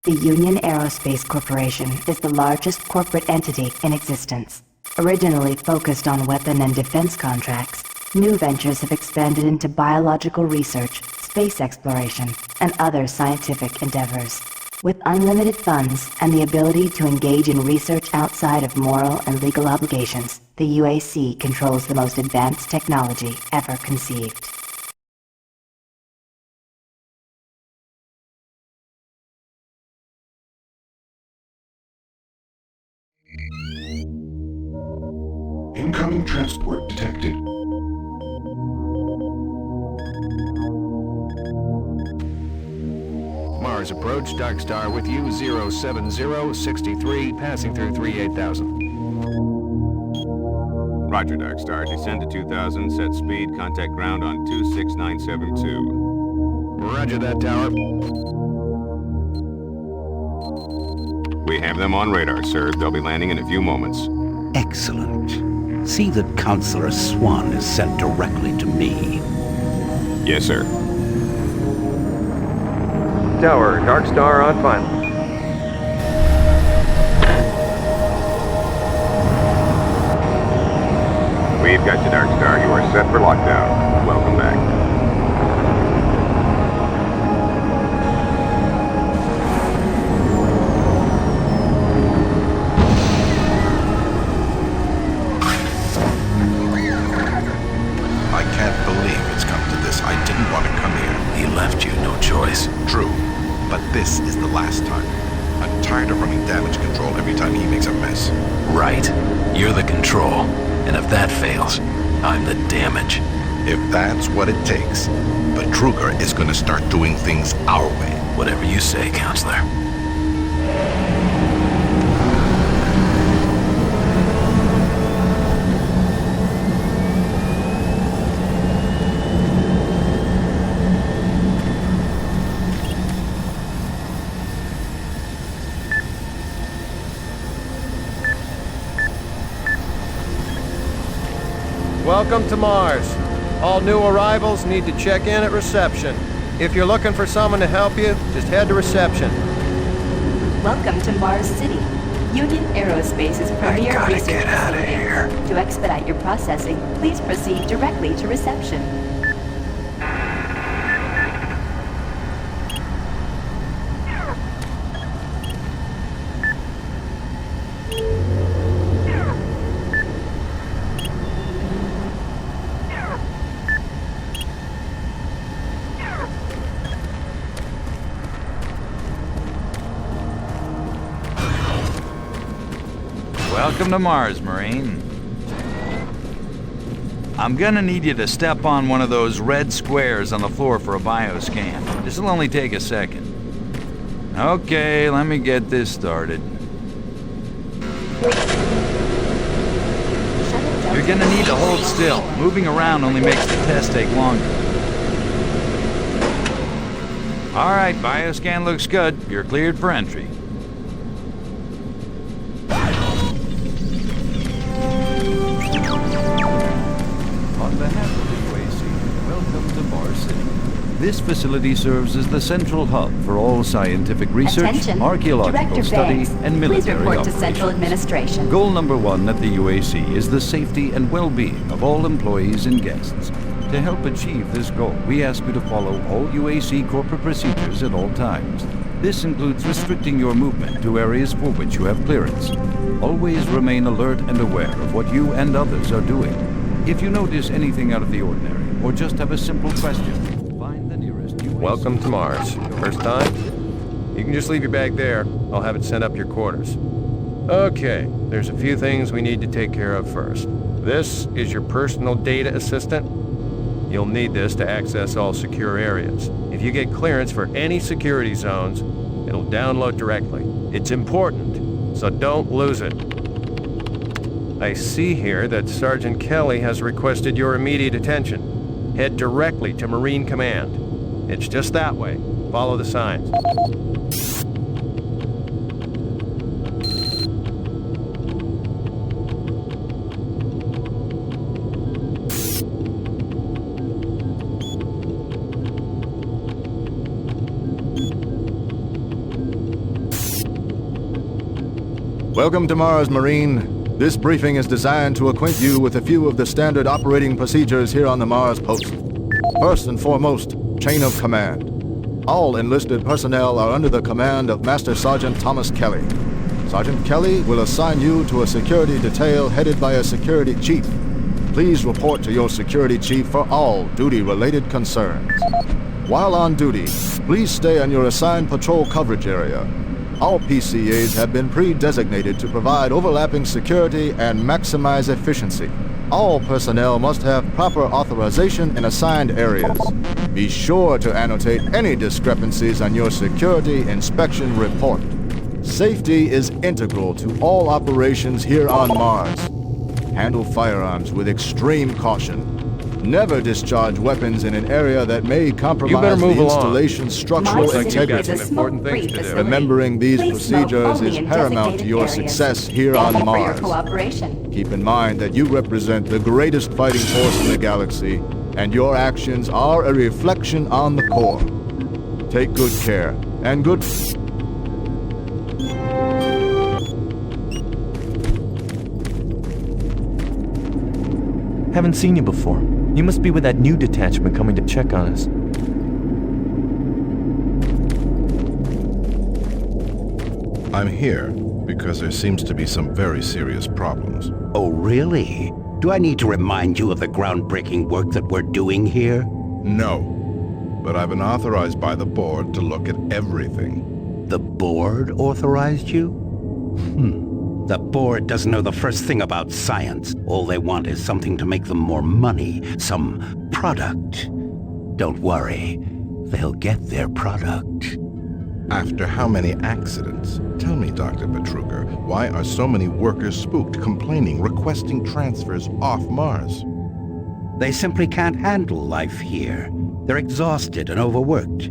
The Union Aerospace Corporation is the largest corporate entity in existence. Originally focused on weapon and defense contracts, new ventures have expanded into biological research, space exploration, and other scientific endeavors. With unlimited funds and the ability to engage in research outside of moral and legal obligations, the UAC controls the most advanced technology ever conceived. Incoming transport detected. Mars approach, Dark Star with you, 07063, passing through 38,000. Roger, Dark Star. Descend to 2,000, set speed, contact ground on 26972. Roger that, Tower. We have them on radar, sir. They'll be landing in a few moments. Excellent. See that Counselor Swan is sent directly to me. Yes, sir. Tower, Dark Star on final. We've got you, Dark Star. You are set for lockdown. Welcome back. I can't believe it's come to this. I didn't want to come here. He left you no choice. True, but this is the last time. I'm tired of running damage control every time he makes a mess. Right. You're the control. And if that fails, I'm the damage. If that's what it takes, but Kruger is going to start doing things our way. Whatever you say, Counselor. Welcome to Mars. All new arrivals need to check in at reception. If you're looking for someone to help you, just head to reception. Welcome to Mars City, Union Aerospace's premier gotta research get outta facility. here. To expedite your processing, please proceed directly to reception. Welcome to Mars, Marine. I'm gonna need you to step on one of those red squares on the floor for a bioscan. This'll only take a second. Okay, let me get this started. You're gonna need to hold still. Moving around only makes the test take longer. All right, bioscan looks good. You're cleared for entry. On behalf of the UAC, welcome to Mars City. This facility serves as the central hub for all scientific research, Attention. archaeological Director study, Banks, and military please report to operations. Central Administration. Goal number one at the UAC is the safety and well-being of all employees and guests. To help achieve this goal, we ask you to follow all UAC corporate procedures at all times. This includes restricting your movement to areas for which you have clearance. Always remain alert and aware of what you and others are doing. If you notice anything out of the ordinary, or just have a simple question, find the nearest UAC. Welcome to Mars. First time? You can just leave your bag there. I'll have it sent up your quarters. Okay, there's a few things we need to take care of first. This is your personal data assistant. You'll need this to access all secure areas. If you get clearance for any security zones, it'll download directly. It's important, so don't lose it. I see here that Sergeant Kelly has requested your immediate attention. Head directly to Marine Command. It's just that way. Follow the signs. Welcome to Mars, Marine. This briefing is designed to acquaint you with a few of the standard operating procedures here on the Mars post. First and foremost, chain of command. All enlisted personnel are under the command of Master Sergeant Thomas Kelly. Sergeant Kelly will assign you to a security detail headed by a security chief. Please report to your security chief for all duty-related concerns. While on duty, please stay on your assigned patrol coverage area. All PCAs have been pre-designated to provide overlapping security and maximize efficiency. All personnel must have proper authorization in assigned areas. Be sure to annotate any discrepancies on your security inspection report. Safety is integral to all operations here on Mars. Handle firearms with extreme caution. Never discharge weapons in an area that may compromise the installation's structural integrity. Remembering these procedures is paramount to your success here on Mars. Keep in mind that you represent the greatest fighting force in the galaxy, and your actions are a reflection on the Corps. Take good care, and good... Haven't seen you before. You must be with that new detachment coming to check on us. I'm here because there seems to be some very serious problems. Oh, really? Do I need to remind you of the groundbreaking work that we're doing here? No. But I've been authorized by the board to look at everything. The board authorized you? The board doesn't know the first thing about science. All they want is something to make them more money, some product. Don't worry, they'll get their product. After how many accidents? Tell me, Dr. Petruger, why are so many workers spooked, complaining, requesting transfers off Mars? They simply can't handle life here. They're exhausted and overworked.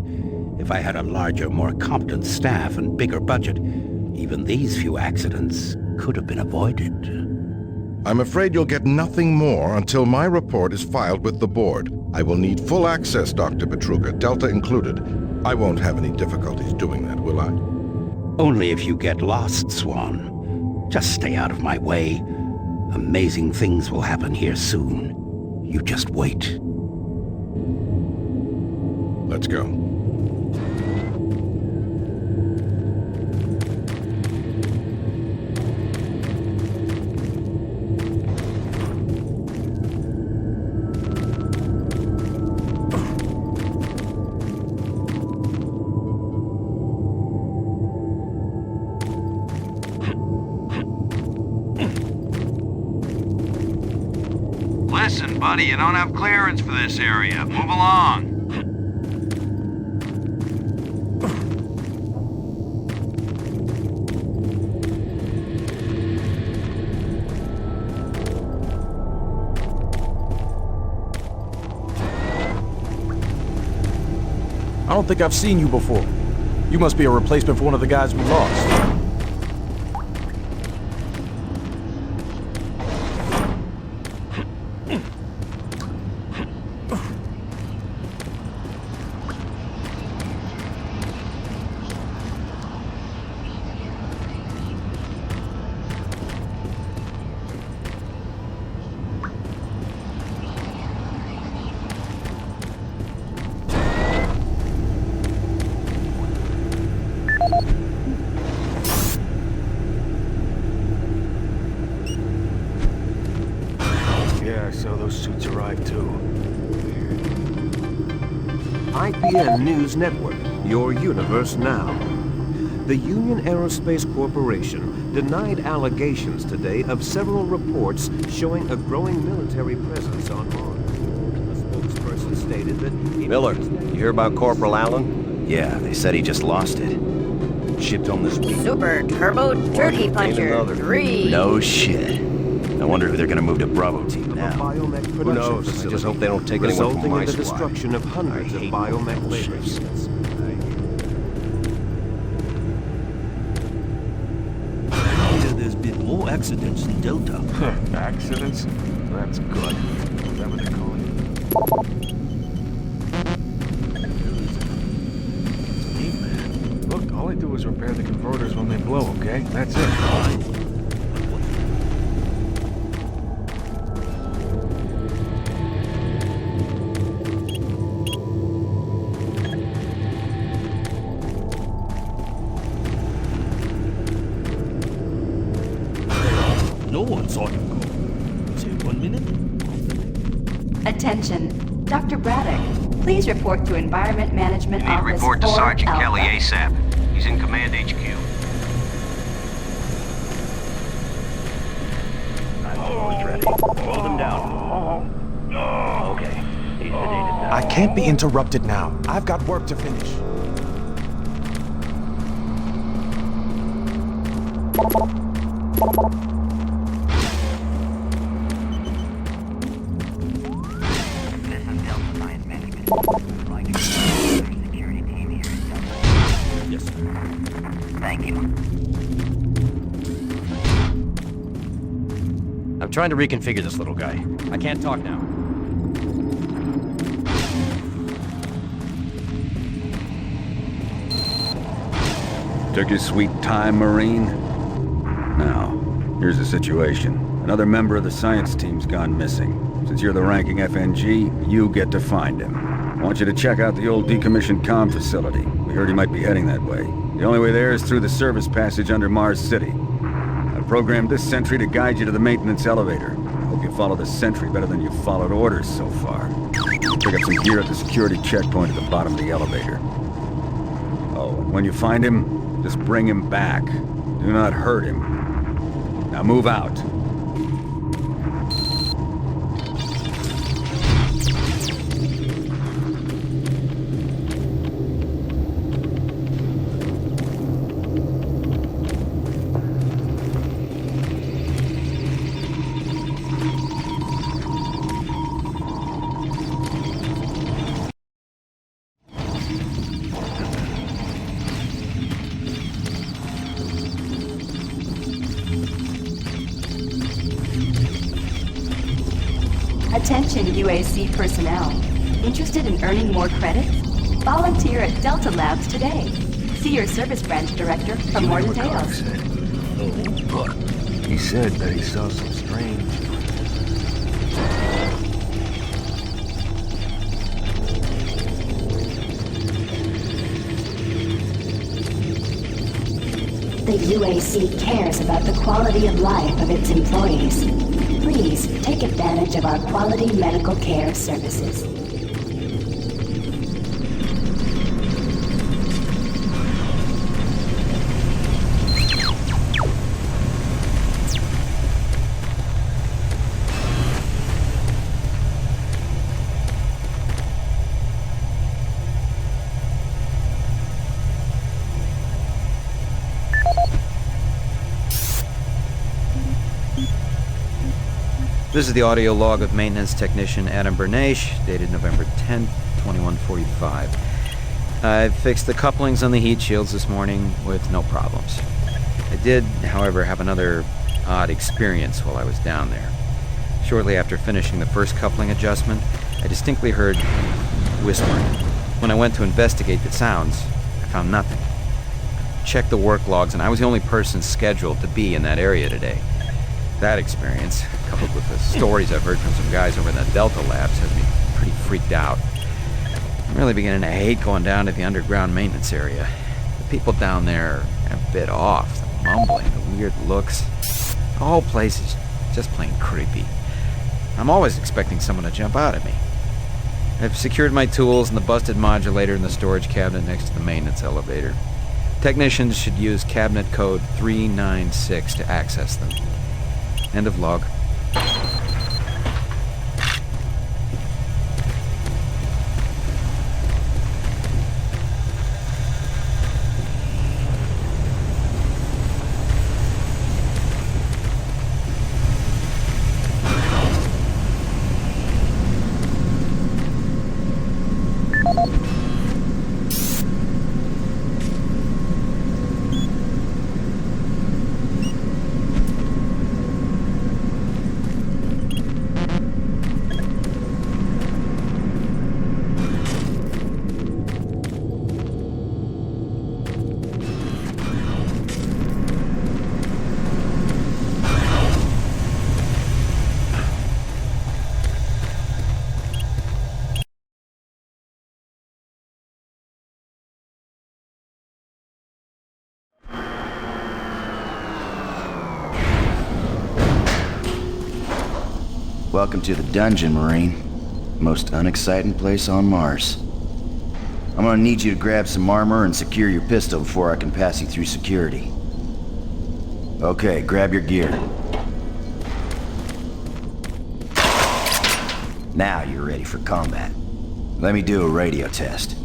If I had a larger, more competent staff and bigger budget, even these few accidents could have been avoided. I'm afraid you'll get nothing more until my report is filed with the board. I will need full access, Dr. Petruger, Delta included. I won't have any difficulties doing that, will I? Only if you get lost, Swan. Just stay out of my way. Amazing things will happen here soon. You just wait. Let's go. Listen, buddy, you don't have clearance for this area. Move along. I don't think I've seen you before. You must be a replacement for one of the guys we lost. So those suits arrived too. IPN News Network, your universe now. The Union Aerospace Corporation denied allegations today of several reports showing a growing military presence on Mars. A spokesperson stated that... Miller, you hear about Corporal Allen? Yeah, they said he just lost it. Shipped home this week. Super Turbo Turkey Puncher 3. No shit. I wonder who they're gonna move to Bravo Team now. Who knows? I just hope they don't take anyone from my resulting in the squad. destruction of hundreds of biomech labor units. There's been more accidents in Delta. Accidents? That's good. Is that what they call it? Hey, man. Look, all I do is repair the converters when they blow, okay? That's it. No one saw him go. Say 1 minute? Attention. Dr. Braddock, please report to Environment Management You need to Office report to 4 Sergeant Alpha. Kelly ASAP. He's in Command HQ. I'm almost ready. Hold him down. Okay. He's sedated now. I can't be interrupted now. I've got work to finish. Yes, sir. Thank you. I'm trying to reconfigure this little guy. I can't talk now. Took your sweet time, Marine? Now, here's the situation. Another member of the science team's gone missing. Since you're the ranking FNG, you get to find him. I want you to check out the old decommissioned comm facility. We heard he might be heading that way. The only way there is through the service passage under Mars City. I programmed this sentry to guide you to the maintenance elevator. I hope you follow the sentry better than you've followed orders so far. Pick up some gear at the security checkpoint at the bottom of the elevator. Oh, and when you find him, just bring him back. Do not hurt him. Now move out. Attention UAC personnel. Interested in earning more credits? Volunteer at Delta Labs today. See your service branch director for more details. Look, he said that he saw some strange... The UAC cares about the quality of life of its employees. Please take advantage of our quality medical care services. This is the audio log of maintenance technician Adam Bernache, dated November 10th, 2145. I've fixed the couplings on the heat shields this morning with no problems. I did, however, have another odd experience while I was down there. Shortly after finishing the first coupling adjustment, I distinctly heard whispering. When I went to investigate the sounds, I found nothing. I checked the work logs, and I was the only person scheduled to be in that area today. That experience, coupled with the stories I've heard from some guys over in the Delta Labs, has me pretty freaked out. I'm really beginning to hate going down to the underground maintenance area. The people down there are a bit off. The mumbling, the weird looks. The whole place is just plain creepy. I'm always expecting someone to jump out at me. I've secured my tools and the busted modulator in the storage cabinet next to the maintenance elevator. Technicians should use cabinet code 396 to access them. End of log. Welcome to the dungeon, Marine. Most unexciting place on Mars. I'm gonna need you to grab some armor and secure your pistol before I can pass you through security. Okay, grab your gear. Now you're ready for combat. Let me do a radio test.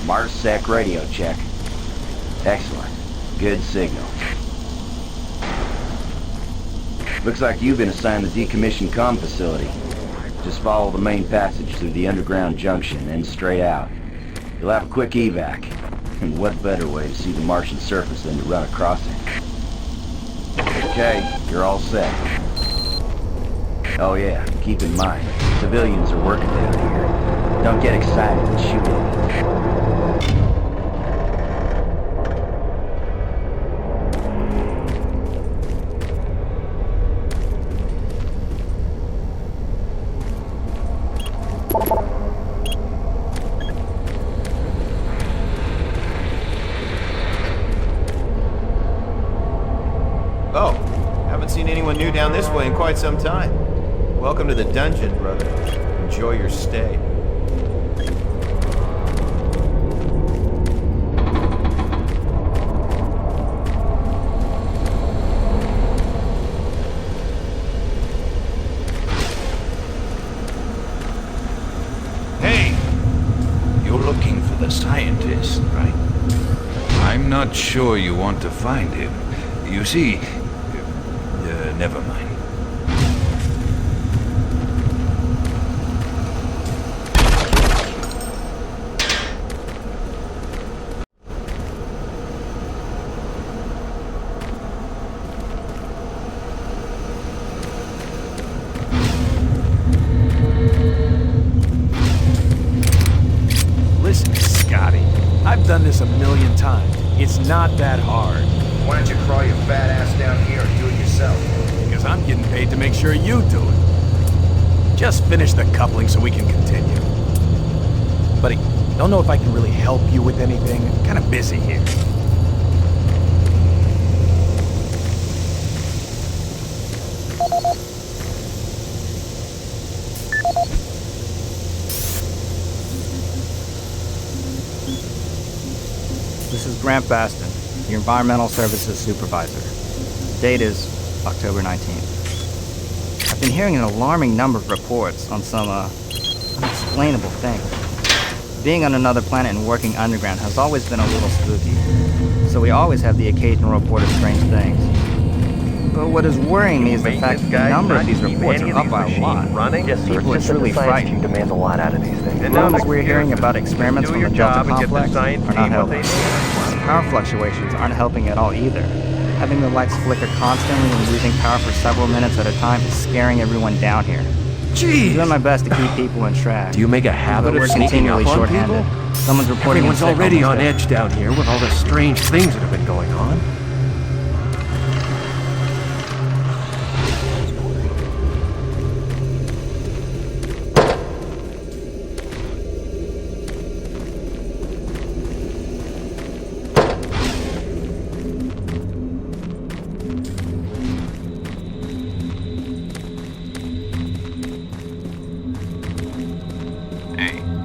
MarsSec radio check. Excellent. Good signal. Looks like you've been assigned the decommissioned comm facility. Just follow the main passage through the underground junction and straight out. You'll have a quick evac. And what better way to see the Martian surface than to run across it? Okay, you're all set. Oh yeah, keep in mind, civilians are working down here. Don't get excited and shoot at them. Oh, haven't seen anyone new down this way in quite some time. Welcome to the dungeon, brother. Enjoy your stay. Hey! You're looking for the scientist, right? I'm not sure you want to find him. You see... never mind. Listen, Scotty, I've done this a million times. It's not that hard. Why don't you crawl your fat ass down here and do it yourself? Because I'm getting paid to make sure you do it. Just finish the coupling so we can continue. Buddy, don't know if I can really help you with anything. I'm kind of busy here. This is Grant Baston, your Environmental Services Supervisor. Date is October 19th. I've been hearing an alarming number of reports on some, unexplainable things. Being on another planet and working underground has always been a little spooky, so we always have the occasional report of strange things. But what is worrying me is the fact that the number of these reports are up by a lot. People are truly frightened. Demands a lot out of these things. The rumors we're hearing about experiments from the Delta Complex are not helping. Power fluctuations aren't helping at all either. Having the lights flicker constantly and losing power for several minutes at a time is scaring everyone down here. Jeez! I'm doing my best to keep people in track. Do you make a habit of sneaking up on people? Someone's reporting Everyone's already on edge down here with all the strange things that have been going on.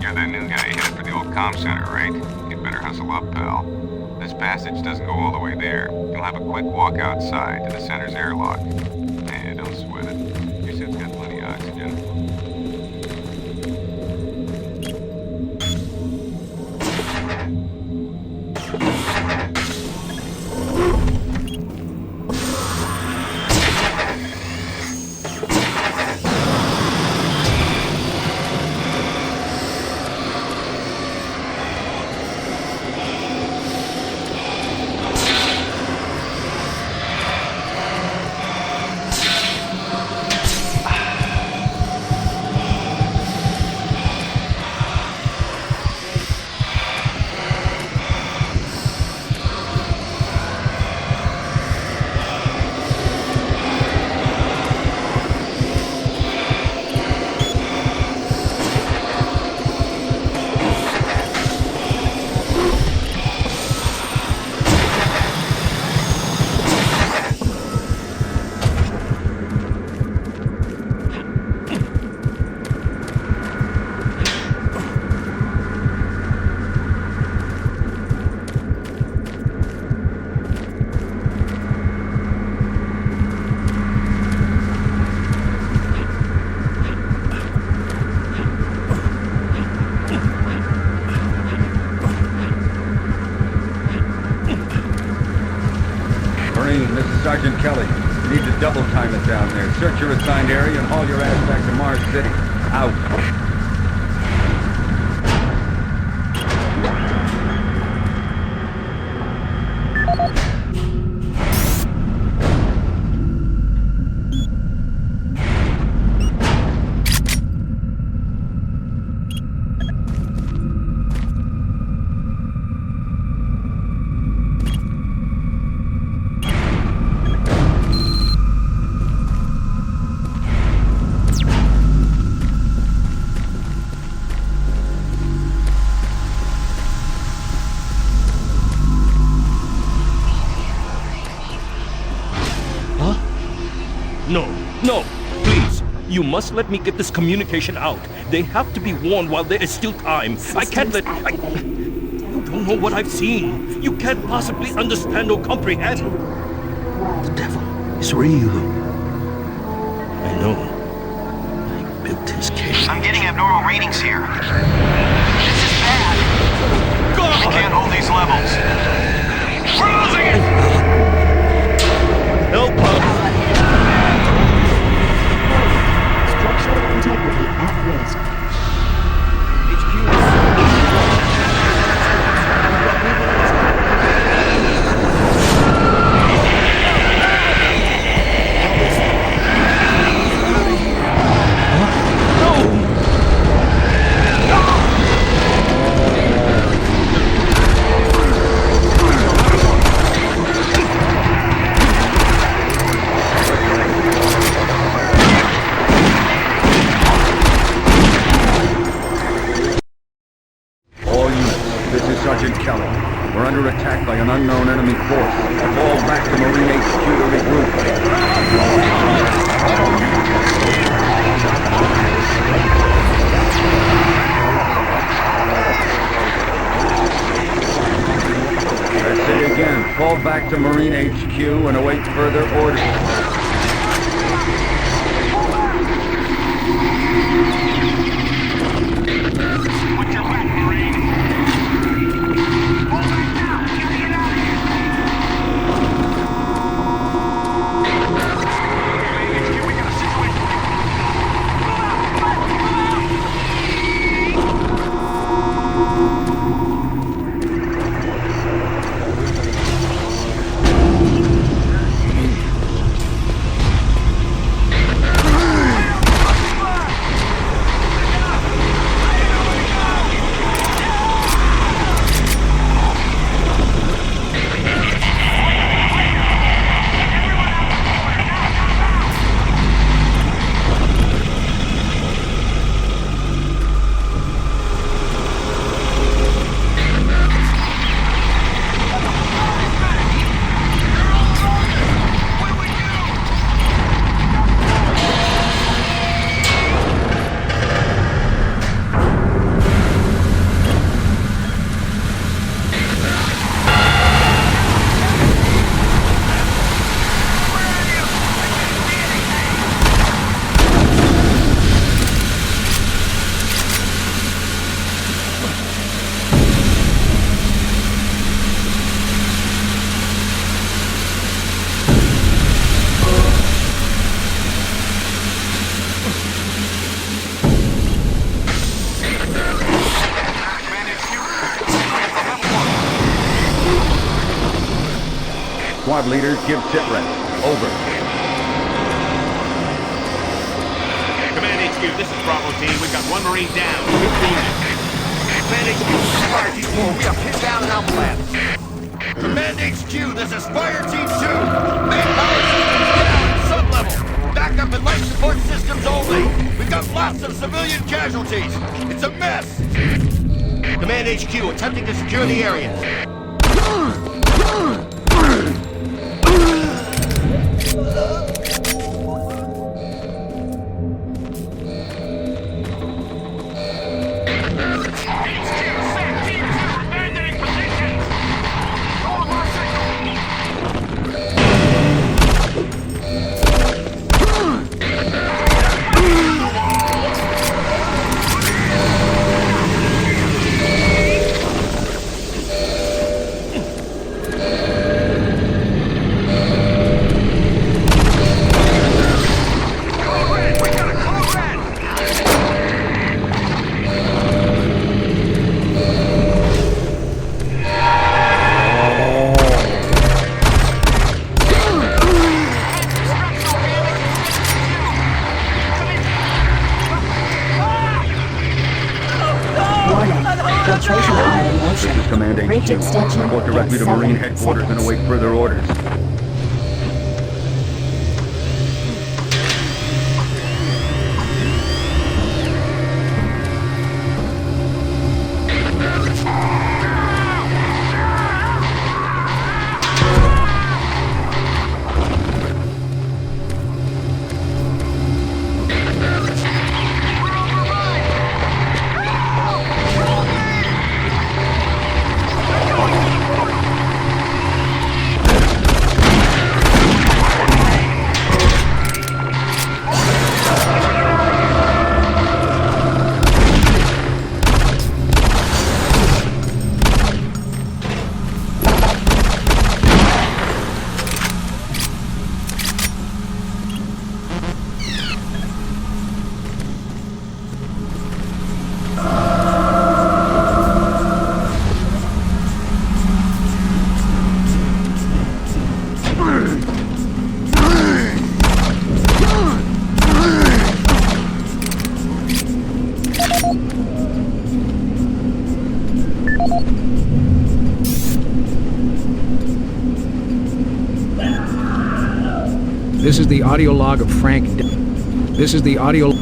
You're that new guy headed for the old comm center, right? You'd better hustle up, pal. This passage doesn't go all the way there. You'll have a quick walk outside to the center's airlock. Hey, don't sweat it. Your suit's got plenty of oxygen. Marine, this is Sergeant Kelly. You need to double time it down there. Search your assigned area and haul your ass back to Mars City. Out. No, please. You must let me get this communication out. They have to be warned while there is still time. I can't let... You don't know what I've seen. You can't possibly understand or comprehend. The devil is real. I know. I built his cage. I'm getting abnormal readings here. This is bad. God! I can't hold these levels. We're losing it! Help us! Structural integrity at risk. Sergeant Kelly. We're under attack by an unknown enemy force. Fall back to Marine HQ to regroup. I say again, fall back to Marine HQ and await further orders. Squad leaders, give sitrep. Over. Command HQ, this is Bravo team. We've got one Marine down. Command HQ, Fire Team 4. We are pinned down and outclassed. Command HQ, this is Fire Team 2. Main power systems down at sub-level. Backup and life support systems only. We've got lots of civilian casualties. It's a mess. Command HQ, attempting to secure the area. This is Command HQ. Report directly to Marine Headquarters and await further orders. This is the audio log of Frank. This is the audio.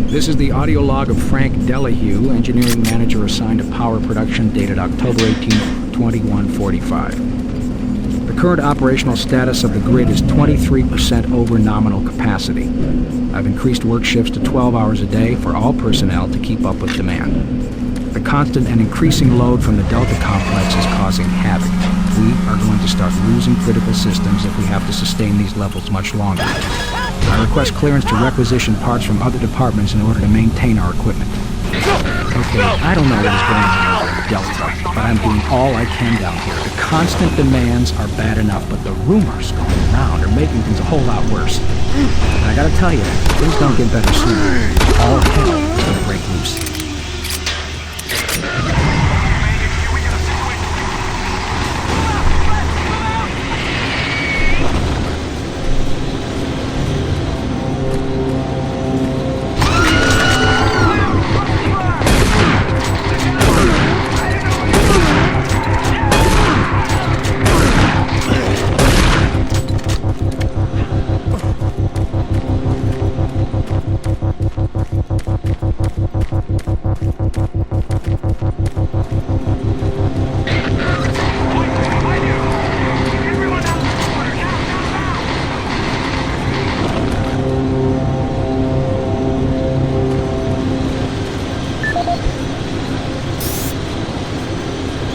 This is the audio log of Frank Delahue, engineering manager assigned to power production, dated October 18, 2145. The current operational status of the grid is 23% over nominal capacity. I've increased work shifts to 12 hours a day for all personnel to keep up with demand. The constant and increasing load from the Delta complex is causing havoc. We are going to start losing critical systems if we have to sustain these levels much longer. I request clearance to requisition parts from other departments in order to maintain our equipment. Okay, I don't know what is going on with Delta, but I'm doing all I can down here. The constant demands are bad enough, but the rumors going around are making things a whole lot worse. And I gotta tell you, things don't get better soon. All hell is gonna break loose.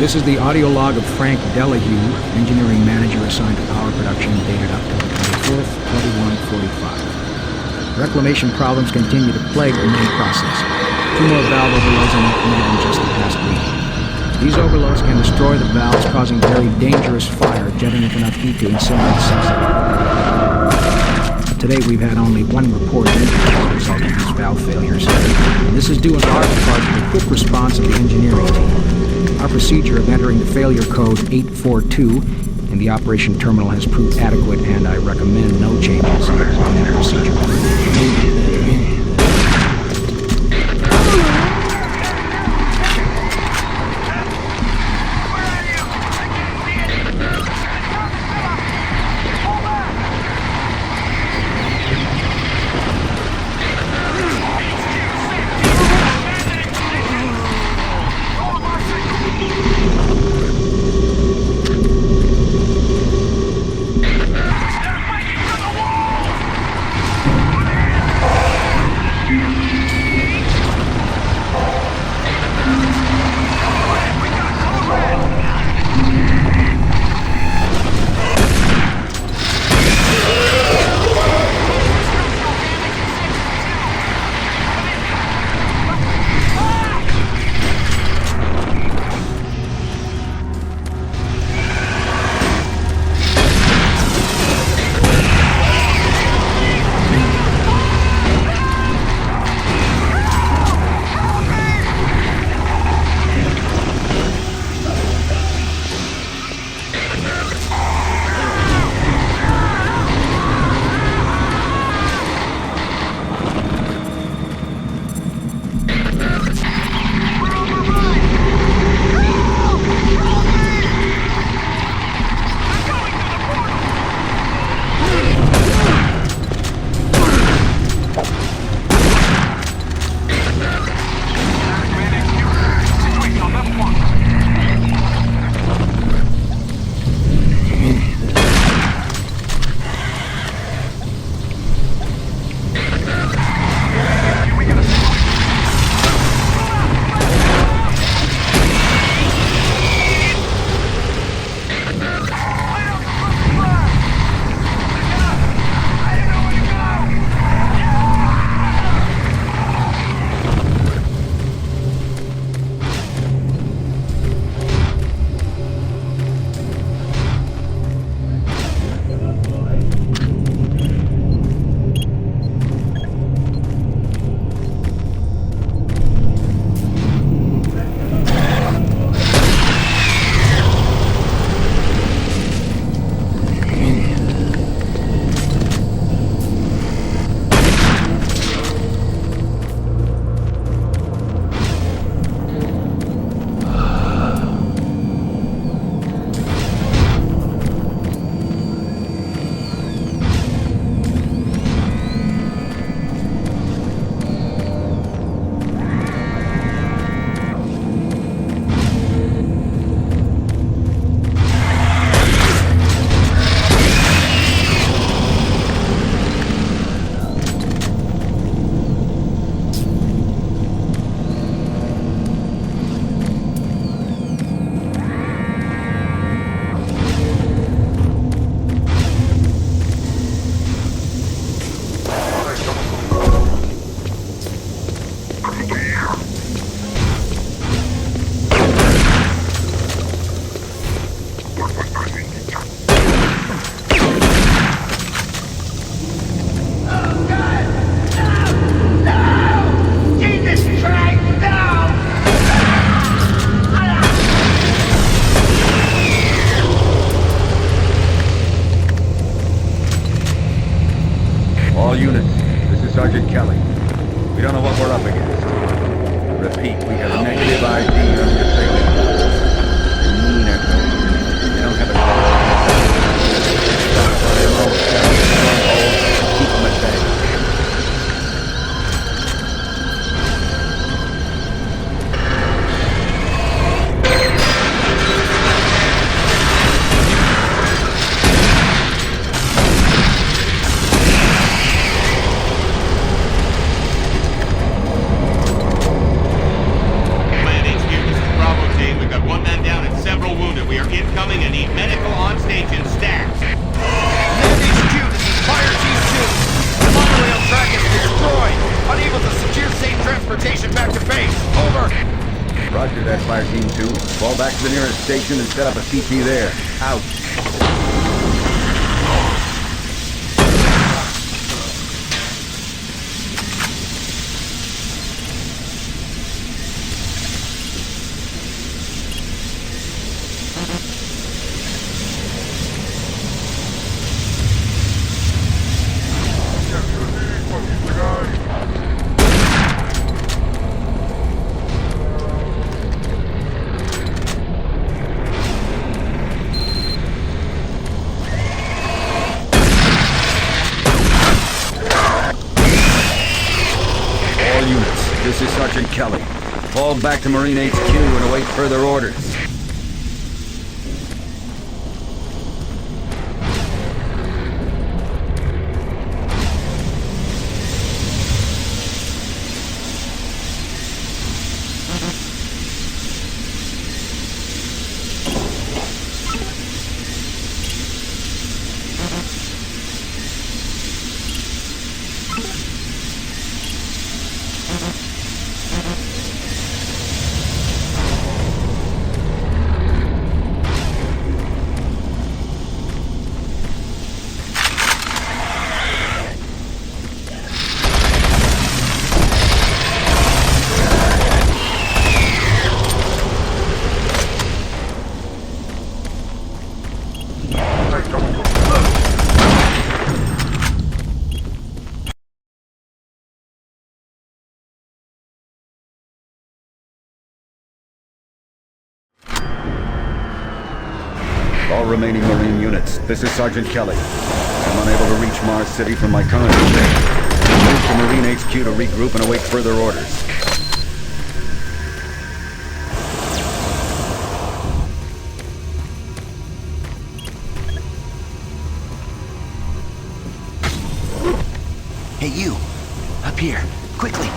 This is the audio log of Frank Delahue, engineering manager assigned to power production, dated October 24th, 2145. Reclamation problems continue to plague the main process. 2 more valve overloads are implemented in just the past week. These overloads can destroy the valves, causing very dangerous fire, jetting up enough heat to incinerate sensitive. Today we've had only 1 report as a result of these valve failures. And this is due in large part to the quick response of the engineering team. Our procedure of entering the failure code 842 in the operation terminal has proved adequate, and I recommend no changes in that procedure. Sergeant Kelly. We don't know what we're up against. Repeat, we have a negative ID on the assailant. Mean echo. They don't have a keep them at bay. Fall back to the nearest station and set up a CT there. Out. This is Sergeant Kelly. Fall back to Marine HQ and await further orders. All remaining Marine units, this is Sergeant Kelly. I'm unable to reach Mars City from my current position. Move to Marine HQ to regroup and await further orders. Hey, you! Up here, quickly!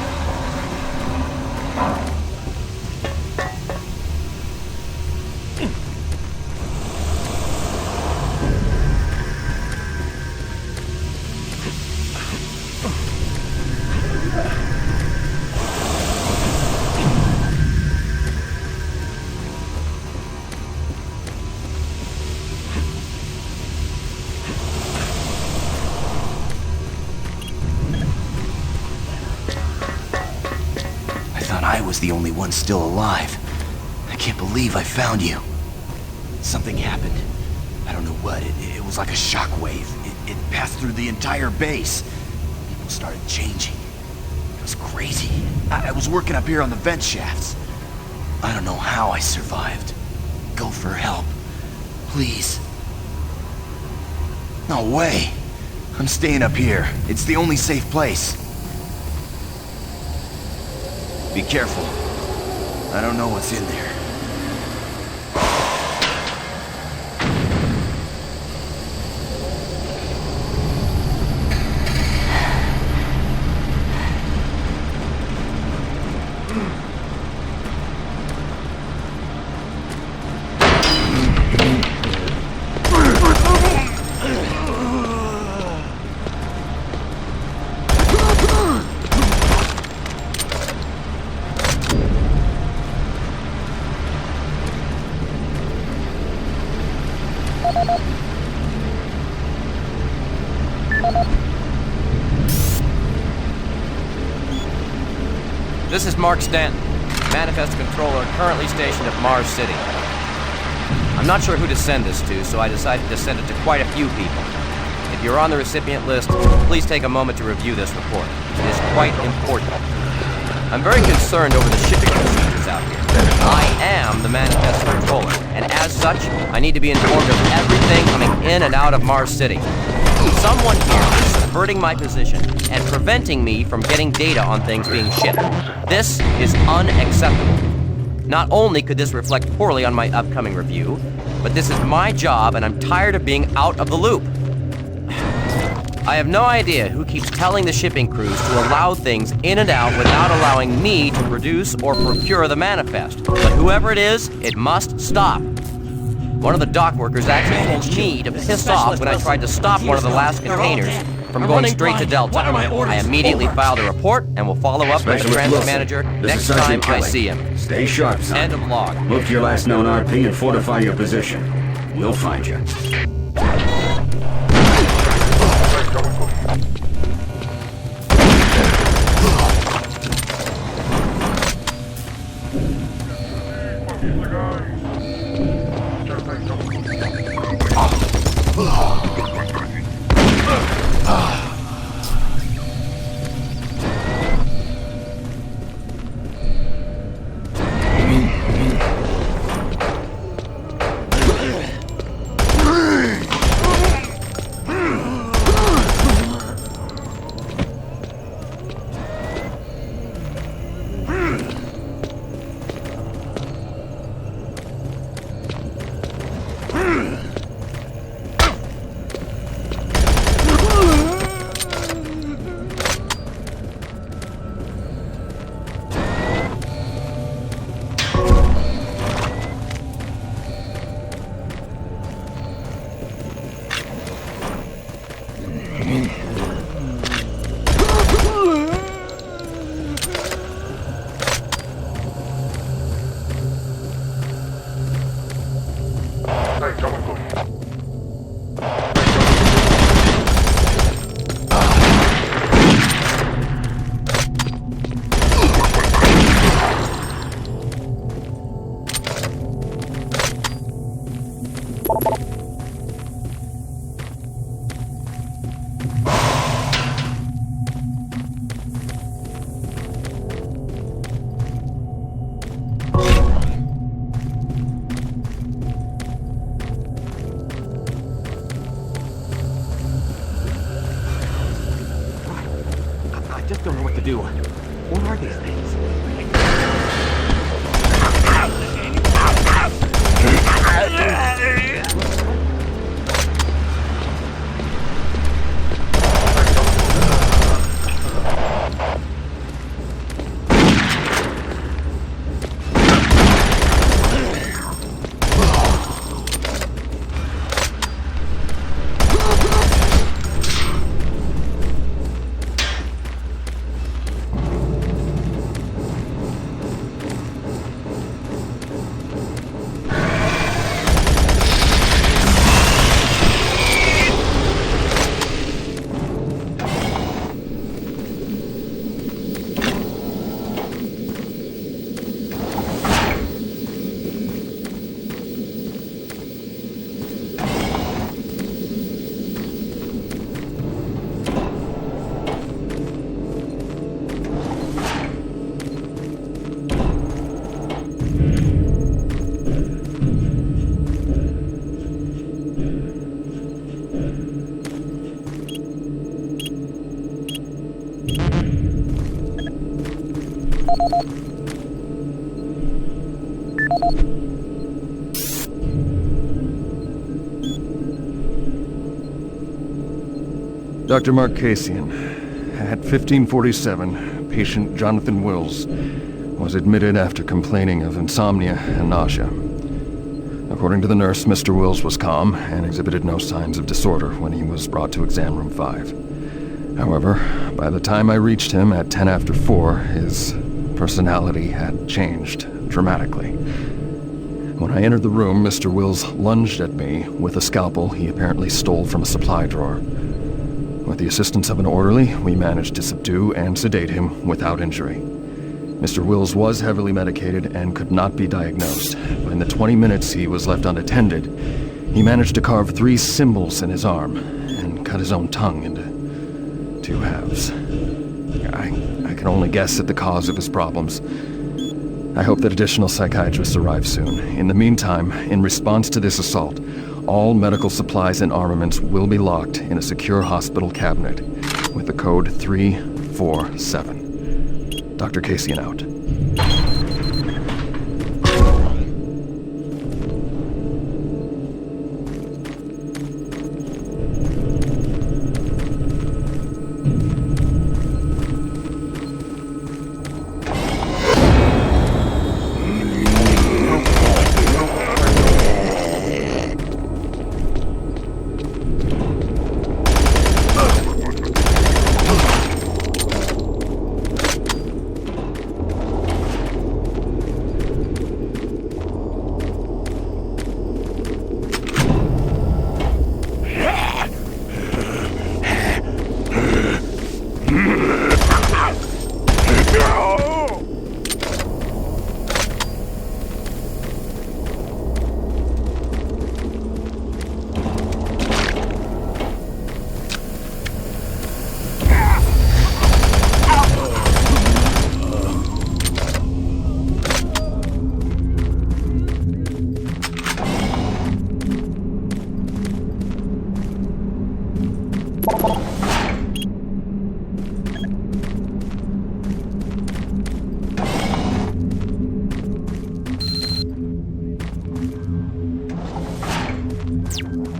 I was the only one still alive. I can't believe I found you. Something happened. I don't know what. It was like a shockwave. It passed through the entire base. People started changing. It was crazy. I was working up here on the vent shafts. I don't know how I survived. Go for help. Please. No way. I'm staying up here. It's the only safe place. Be careful. I don't know what's in there. This is Mark Stanton, Manifest Controller, currently stationed at Mars City. I'm not sure who to send this to, so I decided to send it to quite a few people. If you're on the recipient list, please take a moment to review this report. It is quite important. I'm very concerned over the shipping procedures out here. I am the manifest controller, and as such, I need to be informed of everything coming in and out of Mars City. Someone here is subverting my position and preventing me from getting data on things being shipped. This is unacceptable. Not only could this reflect poorly on my upcoming review, but this is my job and I'm tired of being out of the loop. I have no idea who keeps telling the shipping crews to allow things in and out without allowing me to produce or procure the manifest. But whoever it is, it must stop. One of the dock workers actually told me to piss off when I tried to stop one of the last containers from going straight to Delta. I immediately filed a report and will follow up with the transit manager next time I see him. Stay sharp, son. End of log. Move to your last known RP and fortify your position. We'll find you. I just don't know what to do. What are these things? Dr. Marcasian, at 1547, patient Jonathan Wills was admitted after complaining of insomnia and nausea. According to the nurse, Mr. Wills was calm and exhibited no signs of disorder when he was brought to exam room 5. However, by the time I reached him at 10 after 4, his personality had changed dramatically. When I entered the room, Mr. Wills lunged at me with a scalpel he apparently stole from a supply drawer. With the assistance of an orderly, we managed to subdue and sedate him without injury. Mr. Wills was heavily medicated and could not be diagnosed, but in the 20 minutes he was left unattended, he managed to carve 3 symbols in his arm and cut his own tongue into 2 halves. I can only guess at the cause of his problems. I hope that additional psychiatrists arrive soon. In the meantime, in response to this assault, all medical supplies and armaments will be locked in a secure hospital cabinet with the code 347. Dr. Casian out.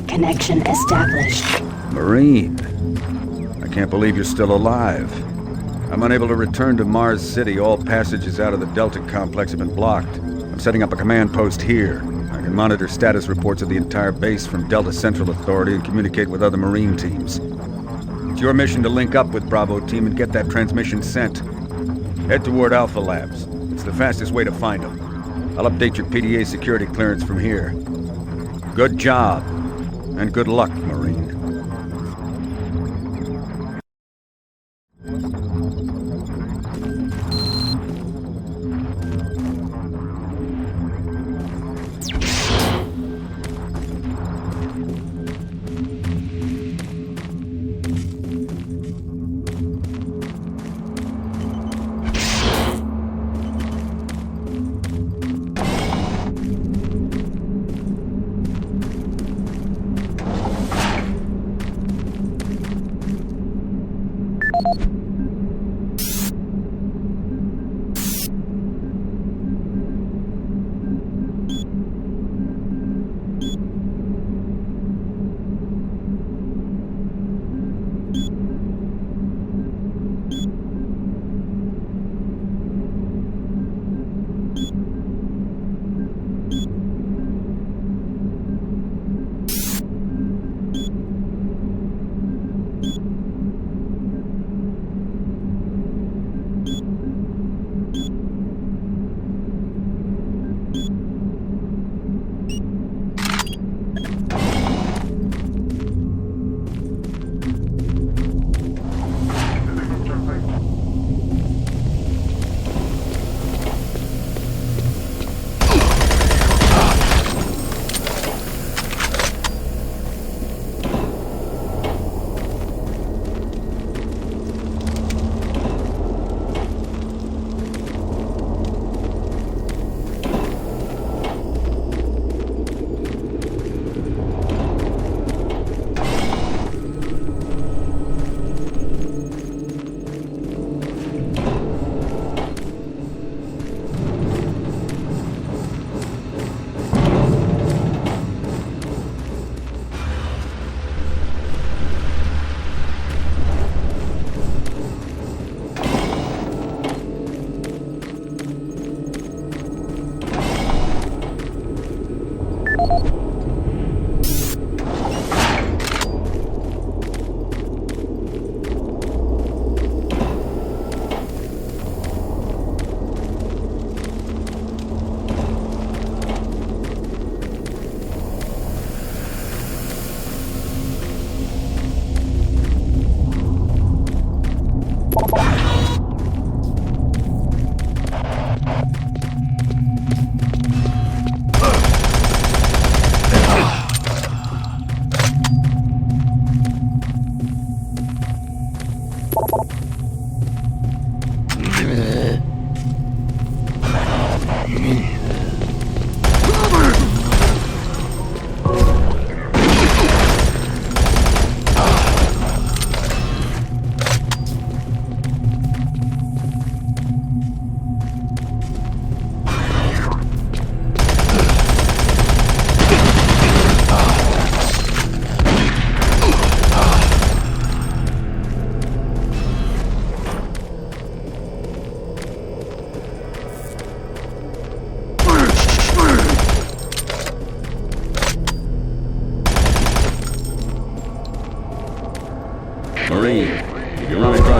Connection established. Marine, I can't believe you're still alive. I'm unable to return to Mars City. All passages out of the Delta complex have been blocked. I'm setting up a command post here. I can monitor status reports of the entire base from Delta Central Authority and communicate with other Marine teams. It's your mission to link up with Bravo Team and get that transmission sent. Head toward Alpha Labs. It's the fastest way to find them. I'll update your PDA security clearance from here. Good job. And good luck, Marine.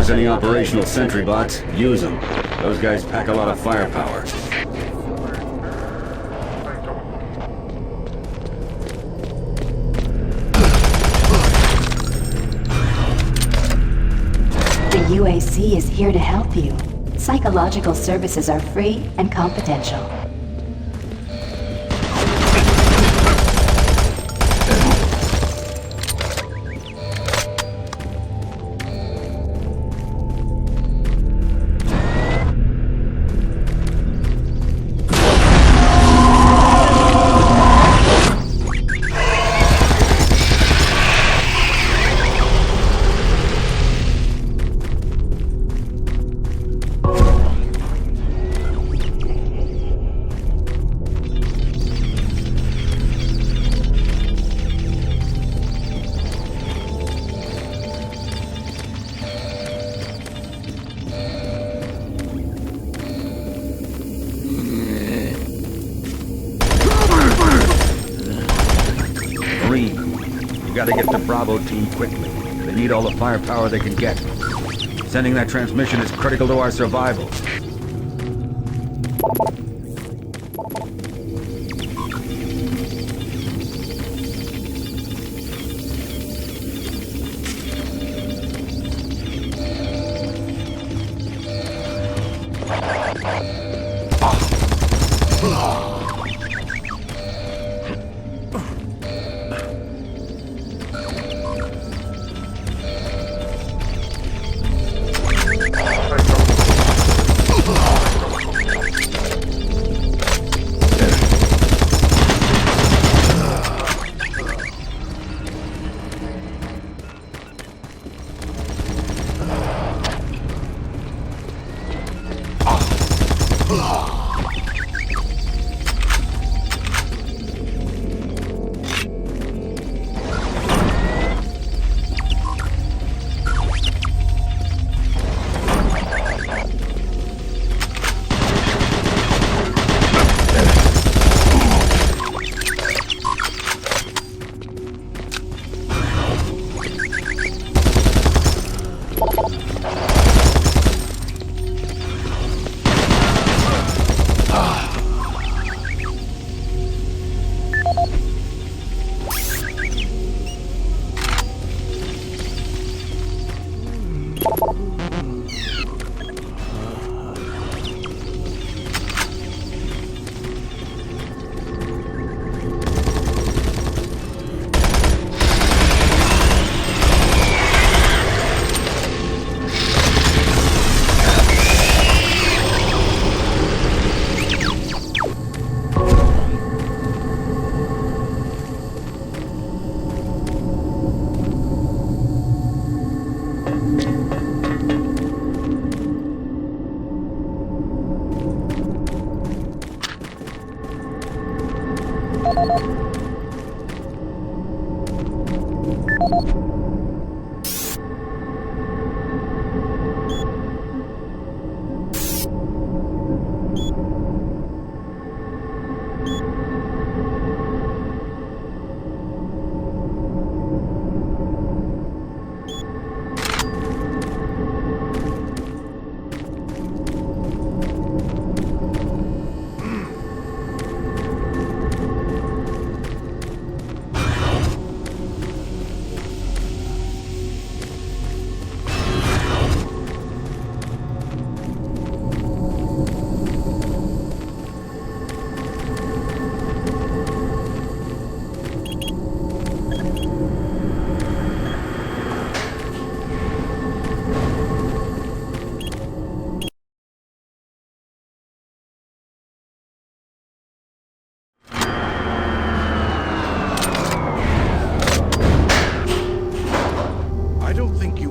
us any operational sentry bots, use them. Those guys pack a lot of firepower. The UAC is here to help you. Psychological services are free and confidential. Gotta get the Bravo team quickly. They need all the firepower they can get. Sending that transmission is critical to our survival.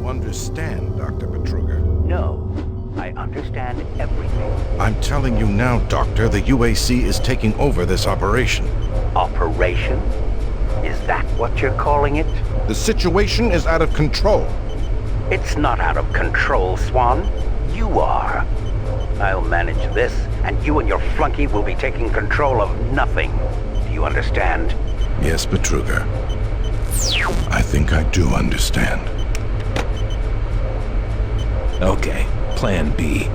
Understand, Dr. Betruger. No, I understand everything. I'm telling you now, Doctor, the UAC is taking over this operation. Operation? Is that what you're calling it? The situation is out of control. It's not out of control, Swan. You are. I'll manage this, and you and your flunky will be taking control of nothing. Do you understand? Yes, Betruger. I think I do understand. Okay, plan B.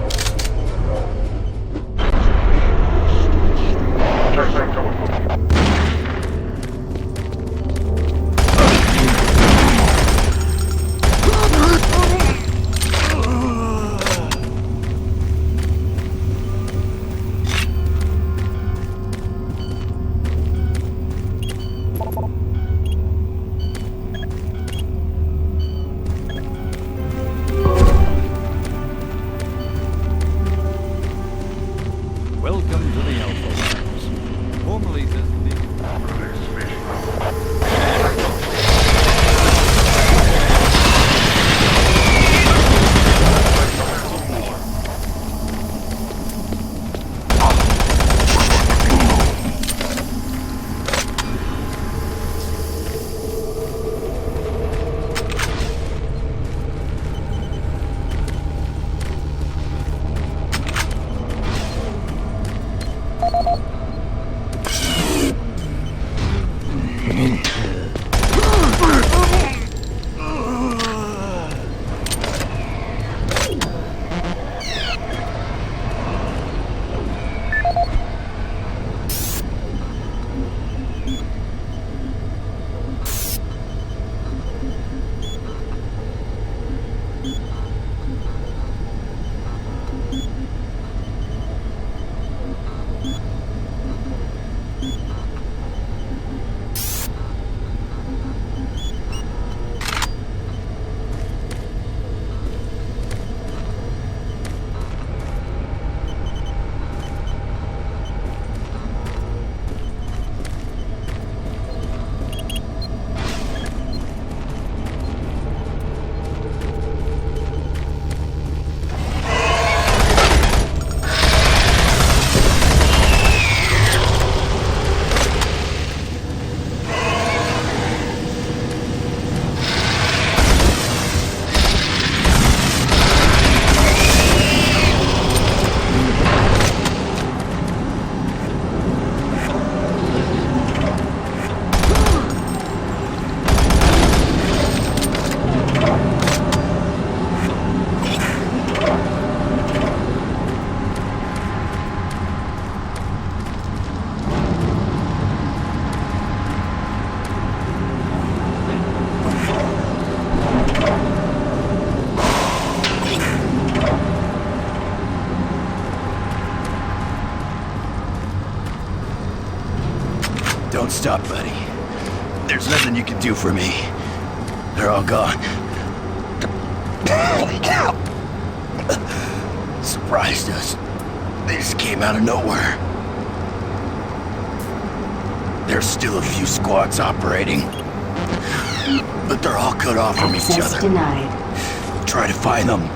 Welcome to the Alpha Labs. Formerly Don't stop, buddy. There's nothing you can do for me. They're all gone. Surprised us. They just came out of nowhere. There's still a few squads operating, but they're all cut off from each Access other. denied. Try to find them.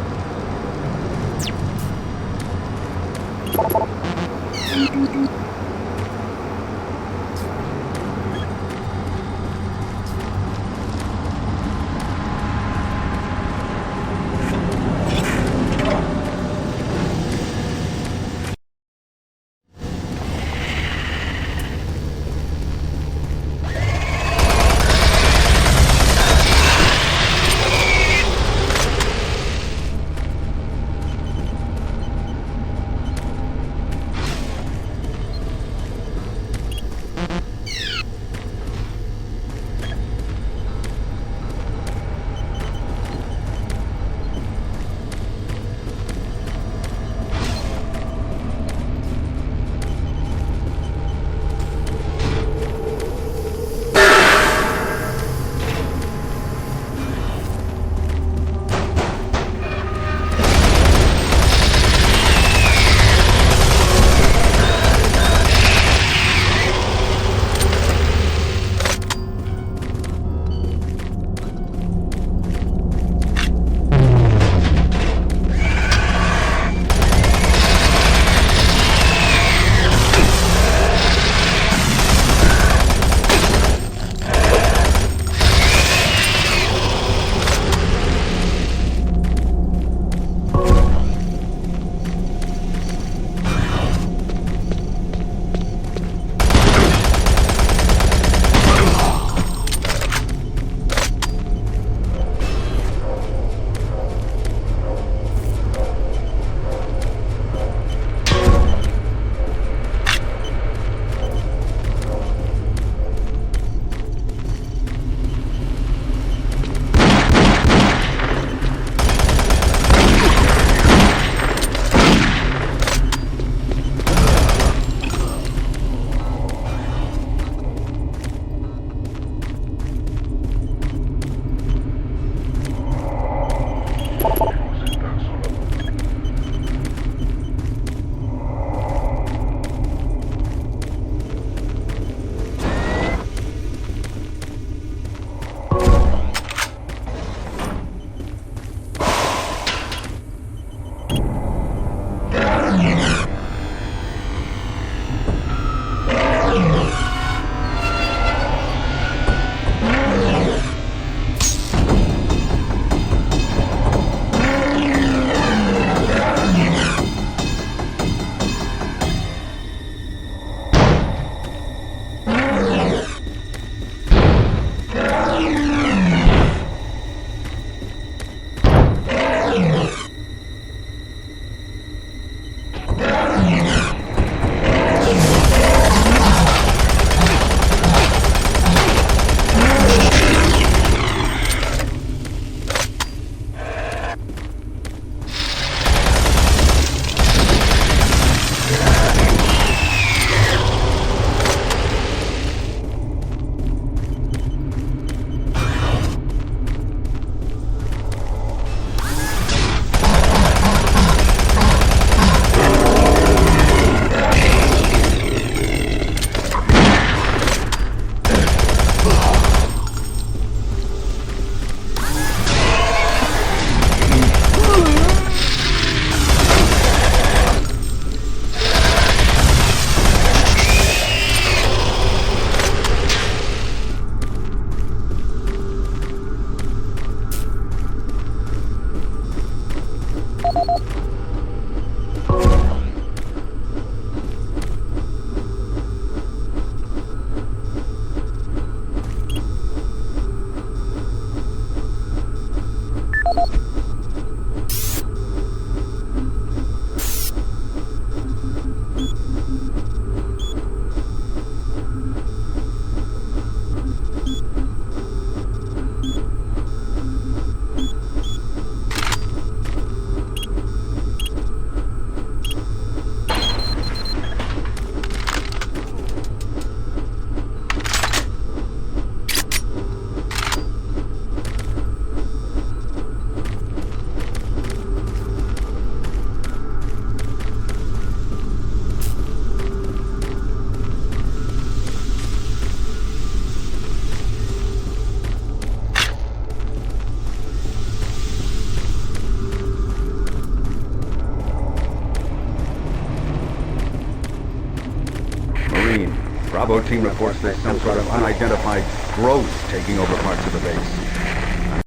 Bravo team reports there's some sort of unidentified growth taking over parts of the base. I don't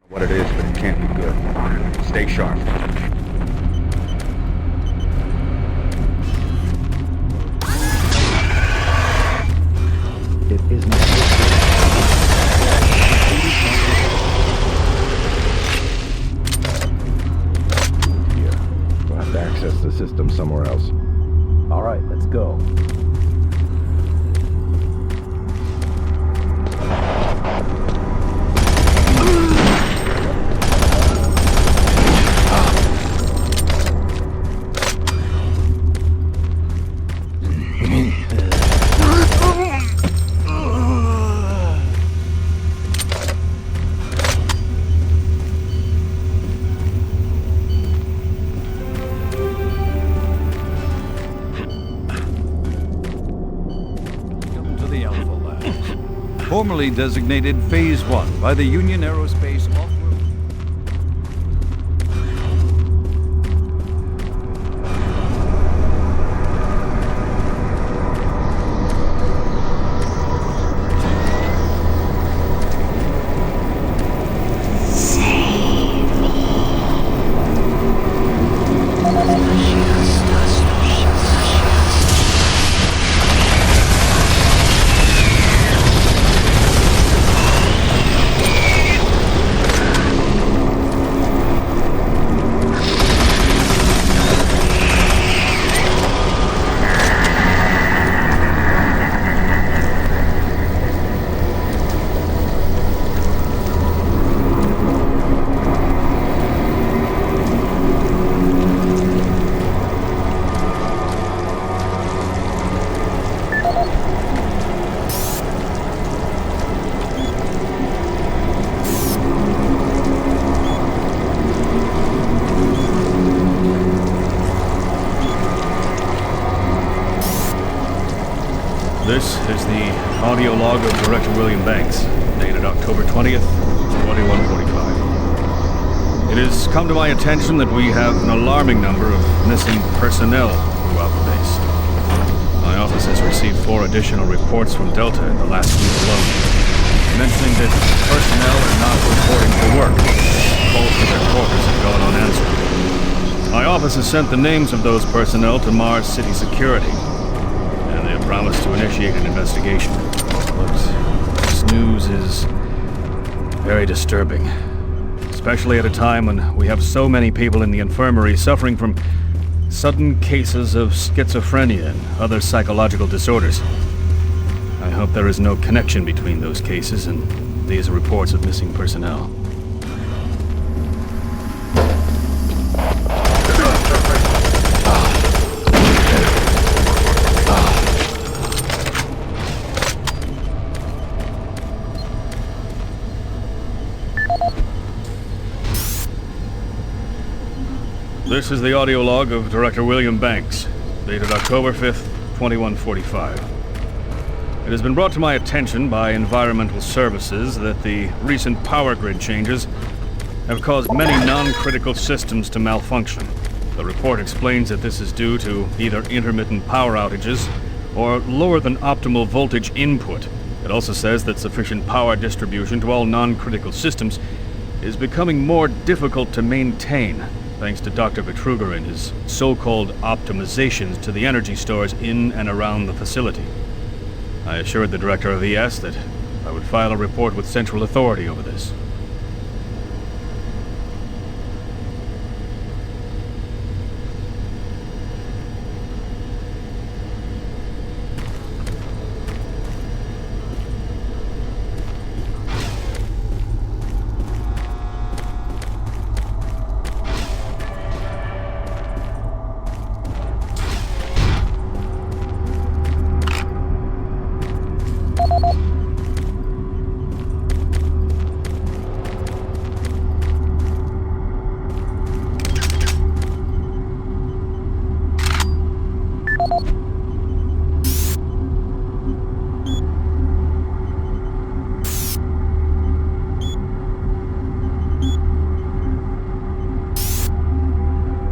know what it is, but it can't be good. Stay sharp. It isn't. Yeah, we'll have to access the system somewhere else. All right, let's go. Formerly designated Phase 1 by the Union Aerospace Off-Road. This is the audio log of Director William Banks, dated October 20th, 2145. It has come to my attention that we have an alarming number of missing personnel throughout the base. My office has received 4 additional reports from Delta in the last week alone, mentioning that personnel are not reporting for work. Calls to their quarters have gone unanswered. My office has sent the names of those personnel to Mars City Security, and they have promised to initiate an investigation. But this news is very disturbing, especially at a time when we have so many people in the infirmary suffering from sudden cases of schizophrenia and other psychological disorders. I hope there is no connection between those cases and these reports of missing personnel. This is the audio log of Director William Banks, dated October 5th, 2145. It has been brought to my attention by Environmental Services that the recent power grid changes have caused many non-critical systems to malfunction. The report explains that this is due to either intermittent power outages or lower than optimal voltage input. It also says that sufficient power distribution to all non-critical systems is becoming more difficult to maintain, thanks to Dr. Vitruger and his so-called optimizations to the energy stores in and around the facility. I assured the Director of ES that I would file a report with Central Authority over this.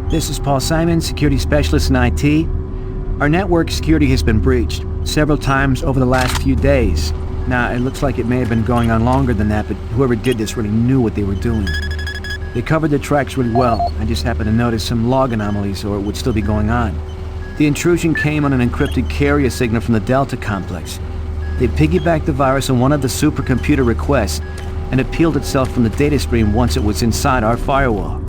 This is Paul Simon, Security Specialist in IT. Our network security has been breached several times over the last few days. Now, it looks like it may have been going on longer than that, but whoever did this really knew what they were doing. They covered the tracks really well. I just happened to notice some log anomalies, or it would still be going on. The intrusion came on an encrypted carrier signal from the Delta complex. They piggybacked the virus on one of the supercomputer requests, and it peeled itself from the data stream once it was inside our firewall.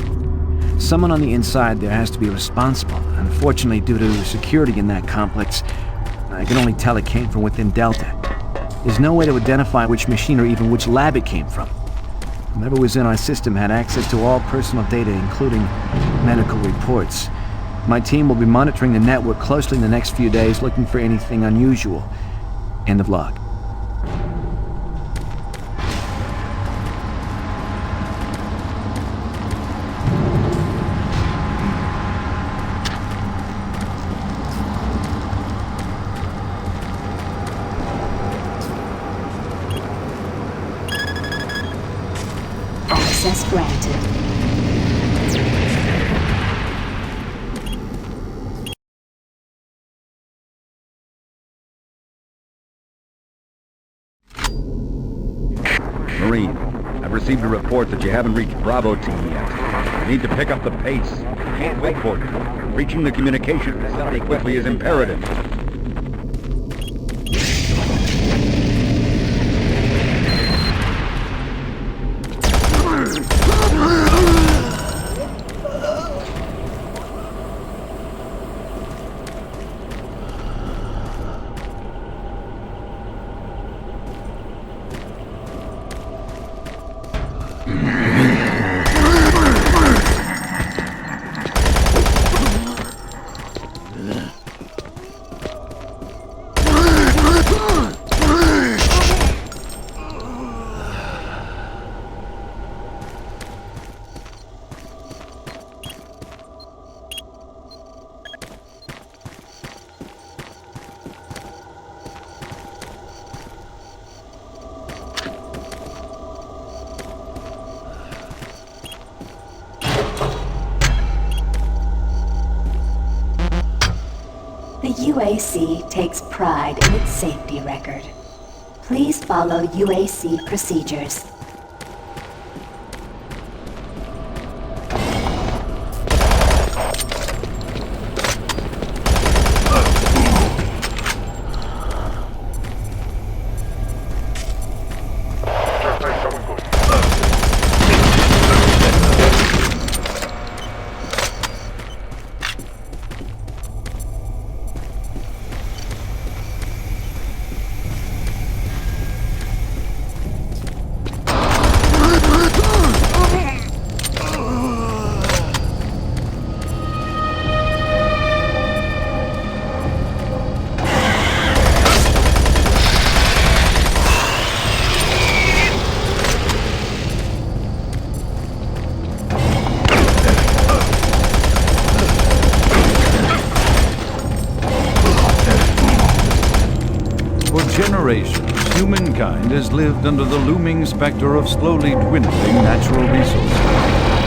Someone on the inside there has to be responsible. Unfortunately, due to security in that complex, I can only tell it came from within Delta. There's no way to identify which machine or even which lab it came from. Whoever was in our system had access to all personal data, including medical reports. My team will be monitoring the network closely in the next few days, looking for anything unusual. End of log. Access granted. Marine, I've received a report that you haven't reached Bravo team yet. You need to pick up the pace. Can't wait for you. Reaching the communication facility quickly is imperative. The UAC takes pride in its safety record. Please follow UAC procedures. Generations, humankind has lived under the looming specter of slowly dwindling natural resources.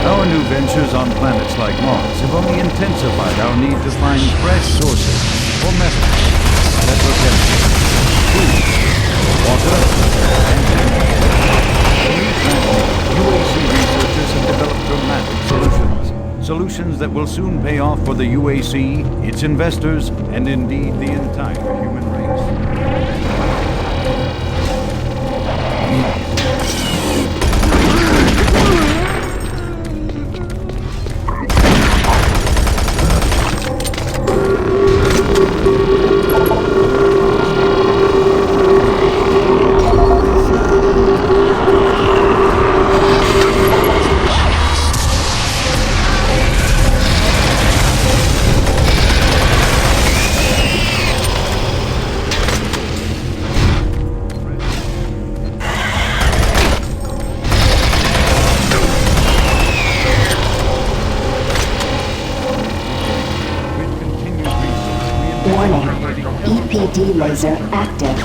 Our new ventures on planets like Mars have only intensified our need to find fresh sources for metals, petrochemicals, food, water, and UAC researchers have developed dramatic solutions. Solutions that will soon pay off for the UAC, its investors, and indeed the entire human race. Warning. EPD laser active.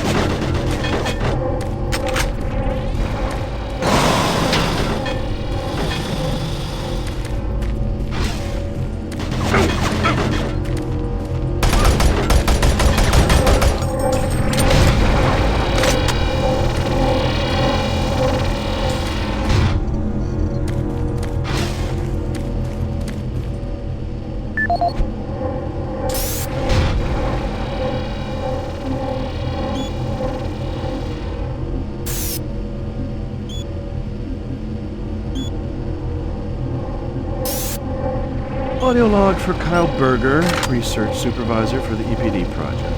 Audio log for Kyle Berger, research supervisor for the EPD project.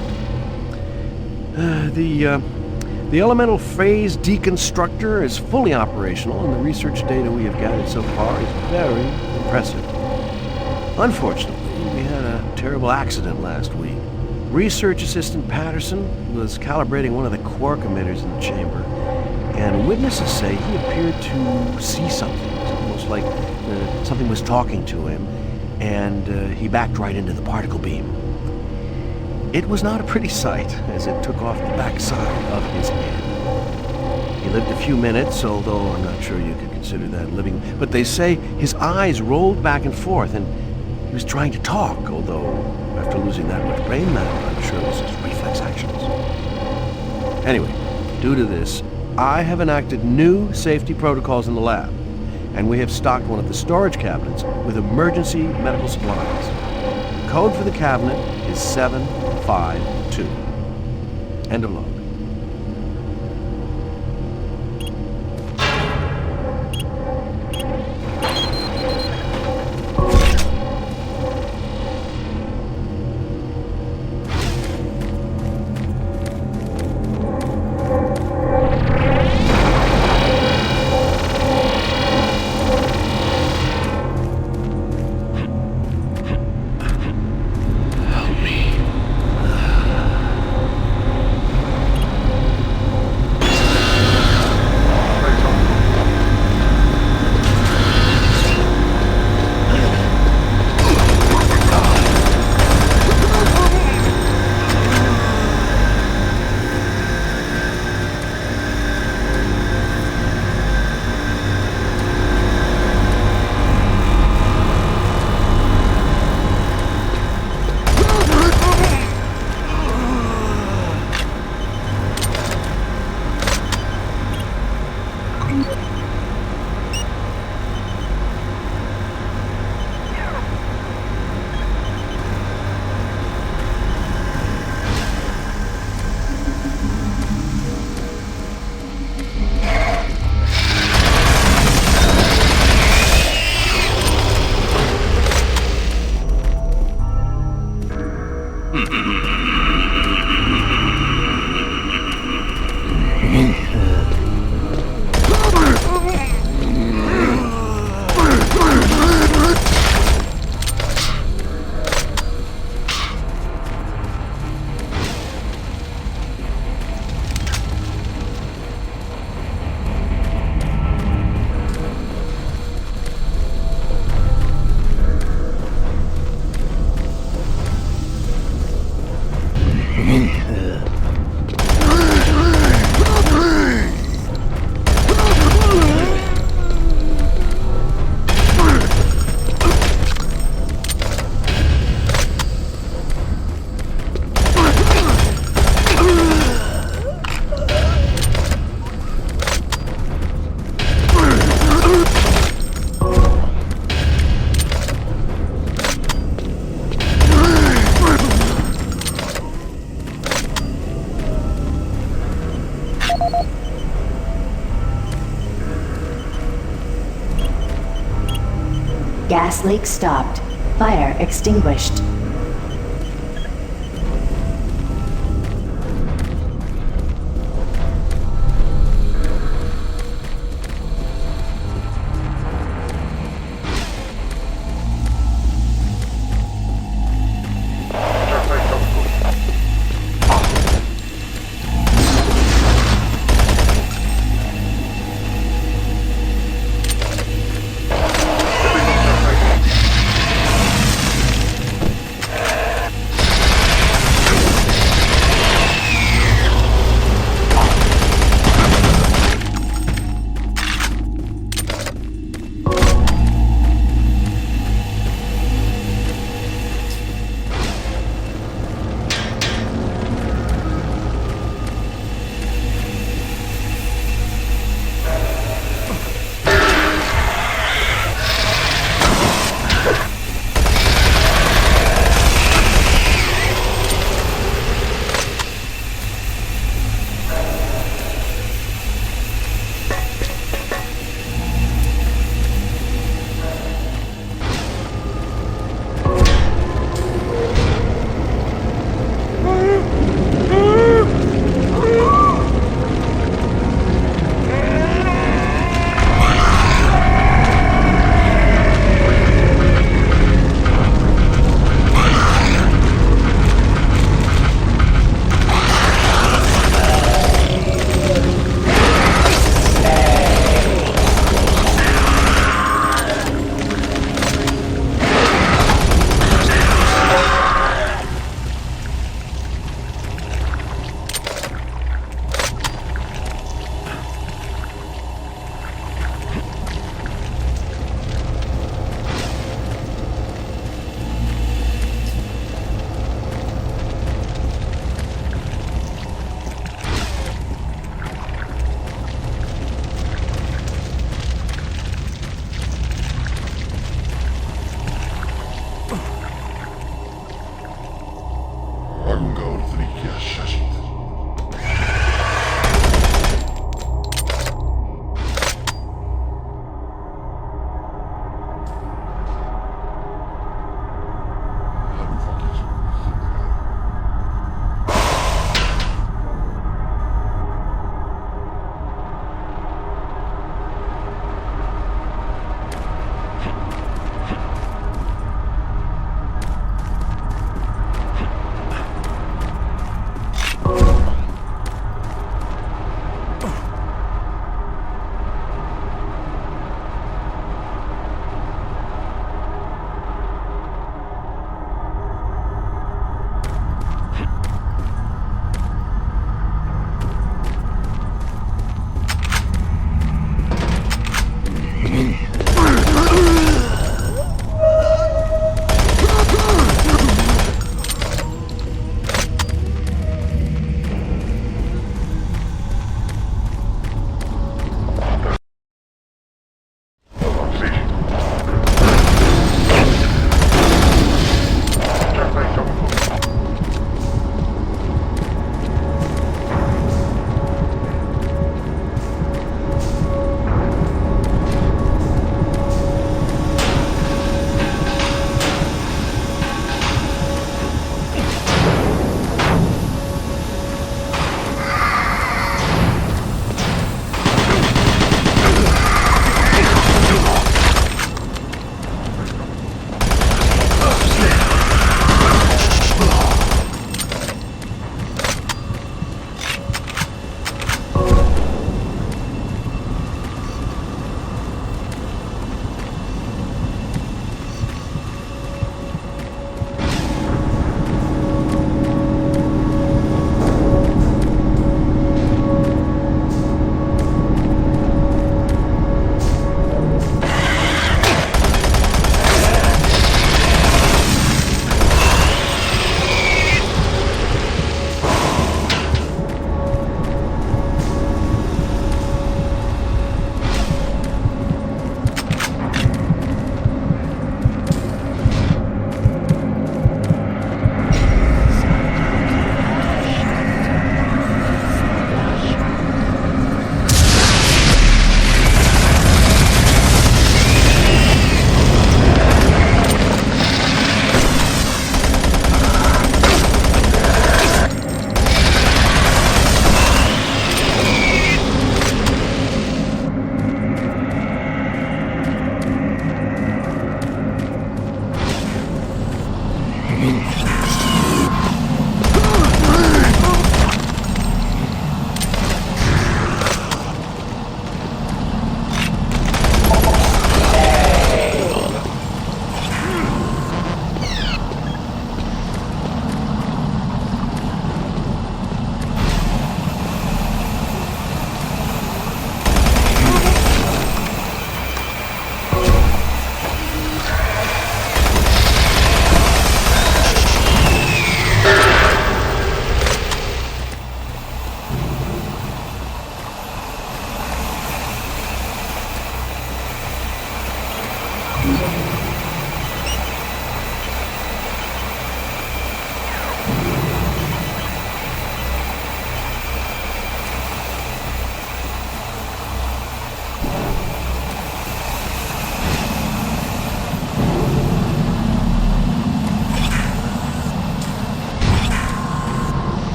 The elemental phase deconstructor is fully operational, and the research data we have gathered so far is very impressive. Unfortunately, we had a terrible accident last week. Research assistant Patterson was calibrating one of the quark emitters in the chamber, and witnesses say he appeared to see something. It was almost like something was talking to him, and he backed right into the particle beam. It was not a pretty sight, as it took off the backside of his head. He lived a few minutes, although I'm not sure you could consider that living, but they say his eyes rolled back and forth, and he was trying to talk, although after losing that much brain matter, I'm sure it was his reflex actions. Anyway, due to this, I have enacted new safety protocols in the lab, and we have stocked one of the storage cabinets with emergency medical supplies. The code for the cabinet is 752. End of log. Gas leak stopped. Fire extinguished.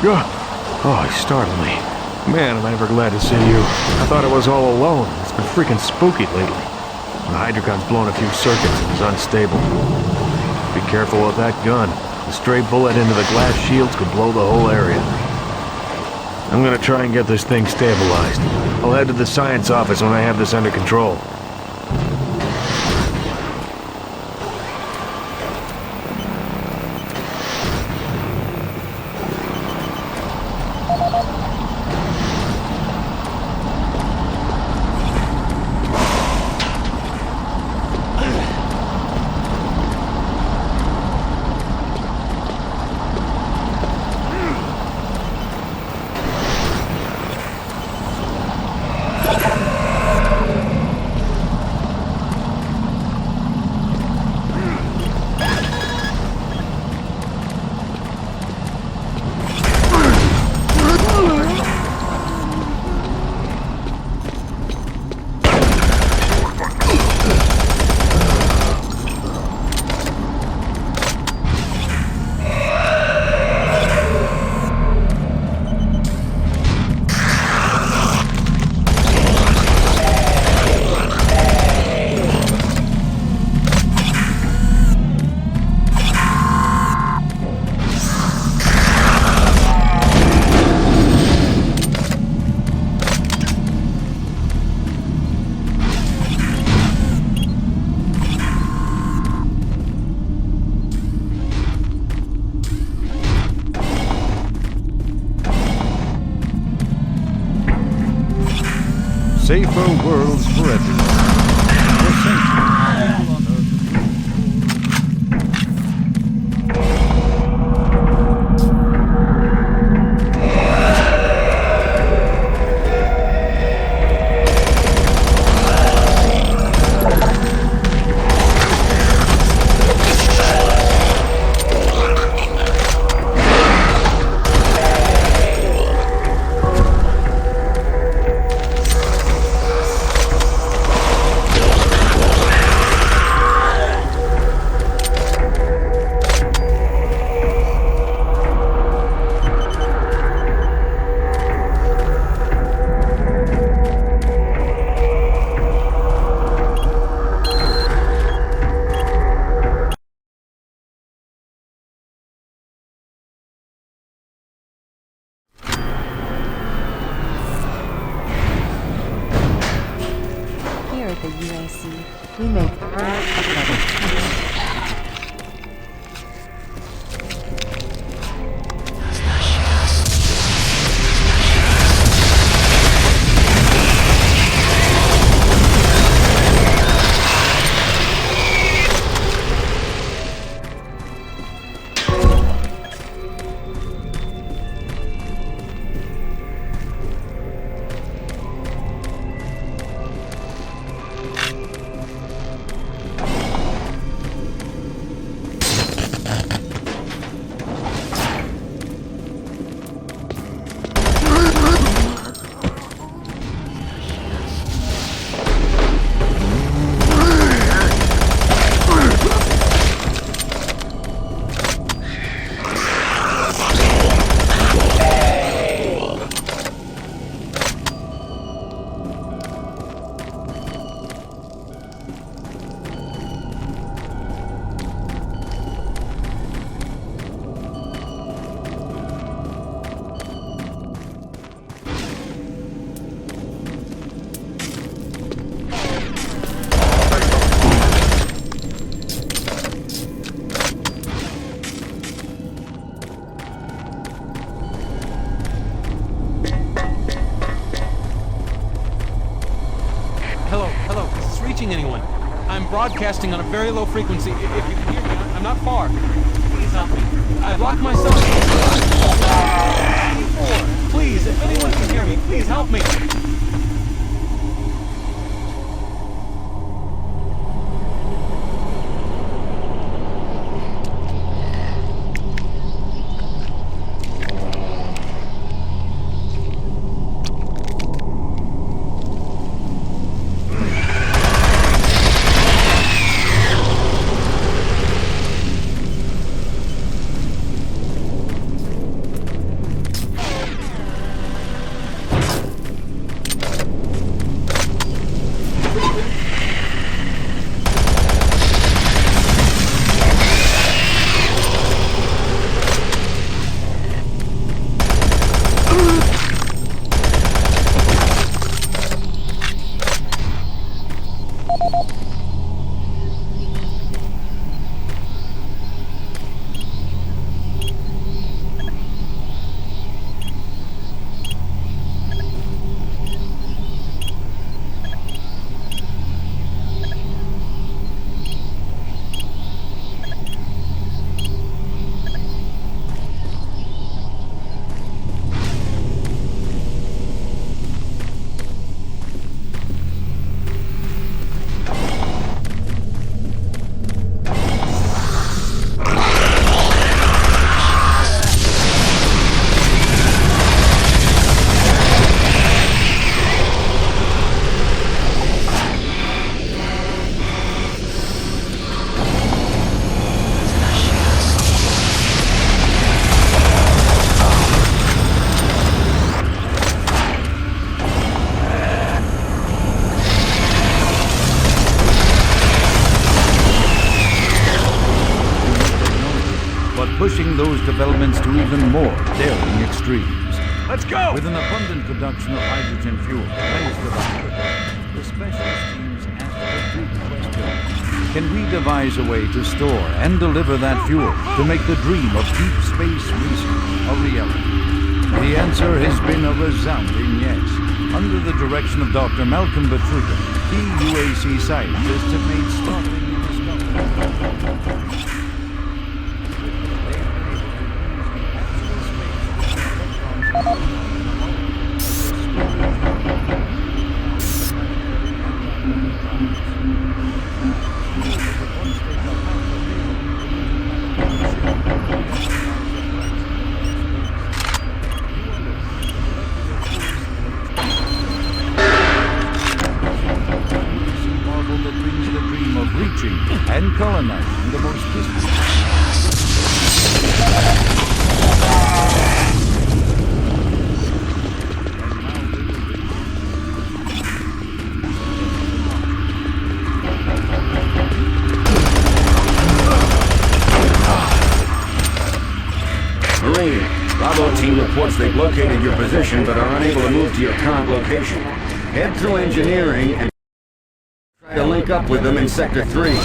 Oh, he startled me. Man, am I ever glad to see you. I thought I was all alone. It's been freaking spooky lately. The Hydrocon's blown a few circuits and is unstable. Be careful with that gun. A stray bullet into the glass shields could blow the whole area. I'm gonna try and get this thing stabilized. I'll head to the science office when I have this under control. Safer worlds for everyone. For centuries, people on Earth. Here at the UAC, we make Anyone. I'm broadcasting on a very low frequency. If you can hear me, I'm not far. Please help me. I've locked myself. Please, if anyone can hear me, please help me. pushing those developments to even more daring extremes. Let's go! With an abundant production of hydrogen fuel, thanks to the hyperloop, the specialist teams asked the big question: can we devise a way to store and deliver that fuel to make the dream of deep space research a reality? The answer has been a resounding yes. Under the direction of Dr. Malcolm Betruga, key UAC scientists have made startling discoveries. And colonizing the most distant. Marine, Bravo team reports they've located your position but are unable to move to your current location. Head through engineering and try to link up with them in Sector 3.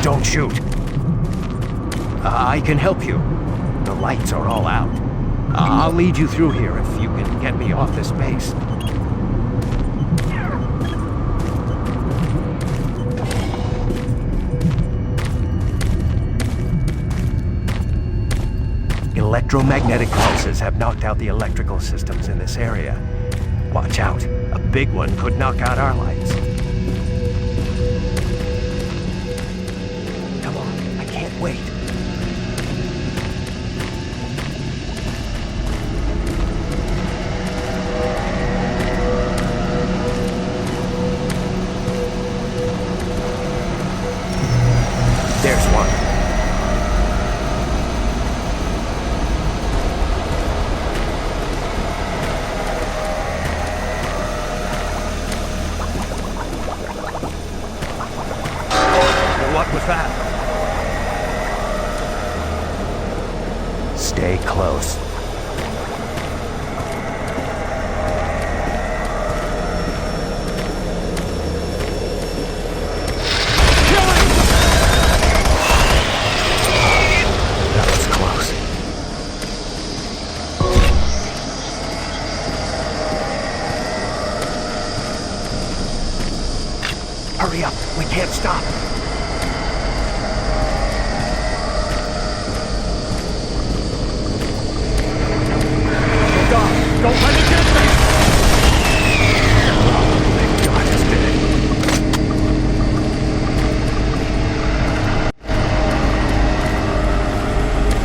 Don't shoot. I can help you. The lights are all out. I'll lead you through here if you can get me off this base. Electromagnetic pulses have knocked out the electrical systems in this area. Watch out. A big one could knock out our lights. Wait. There's one. What was that? Stay close. That was close. Hurry up, we can't stop. Don't let it get me! Oh, thank God it's dead.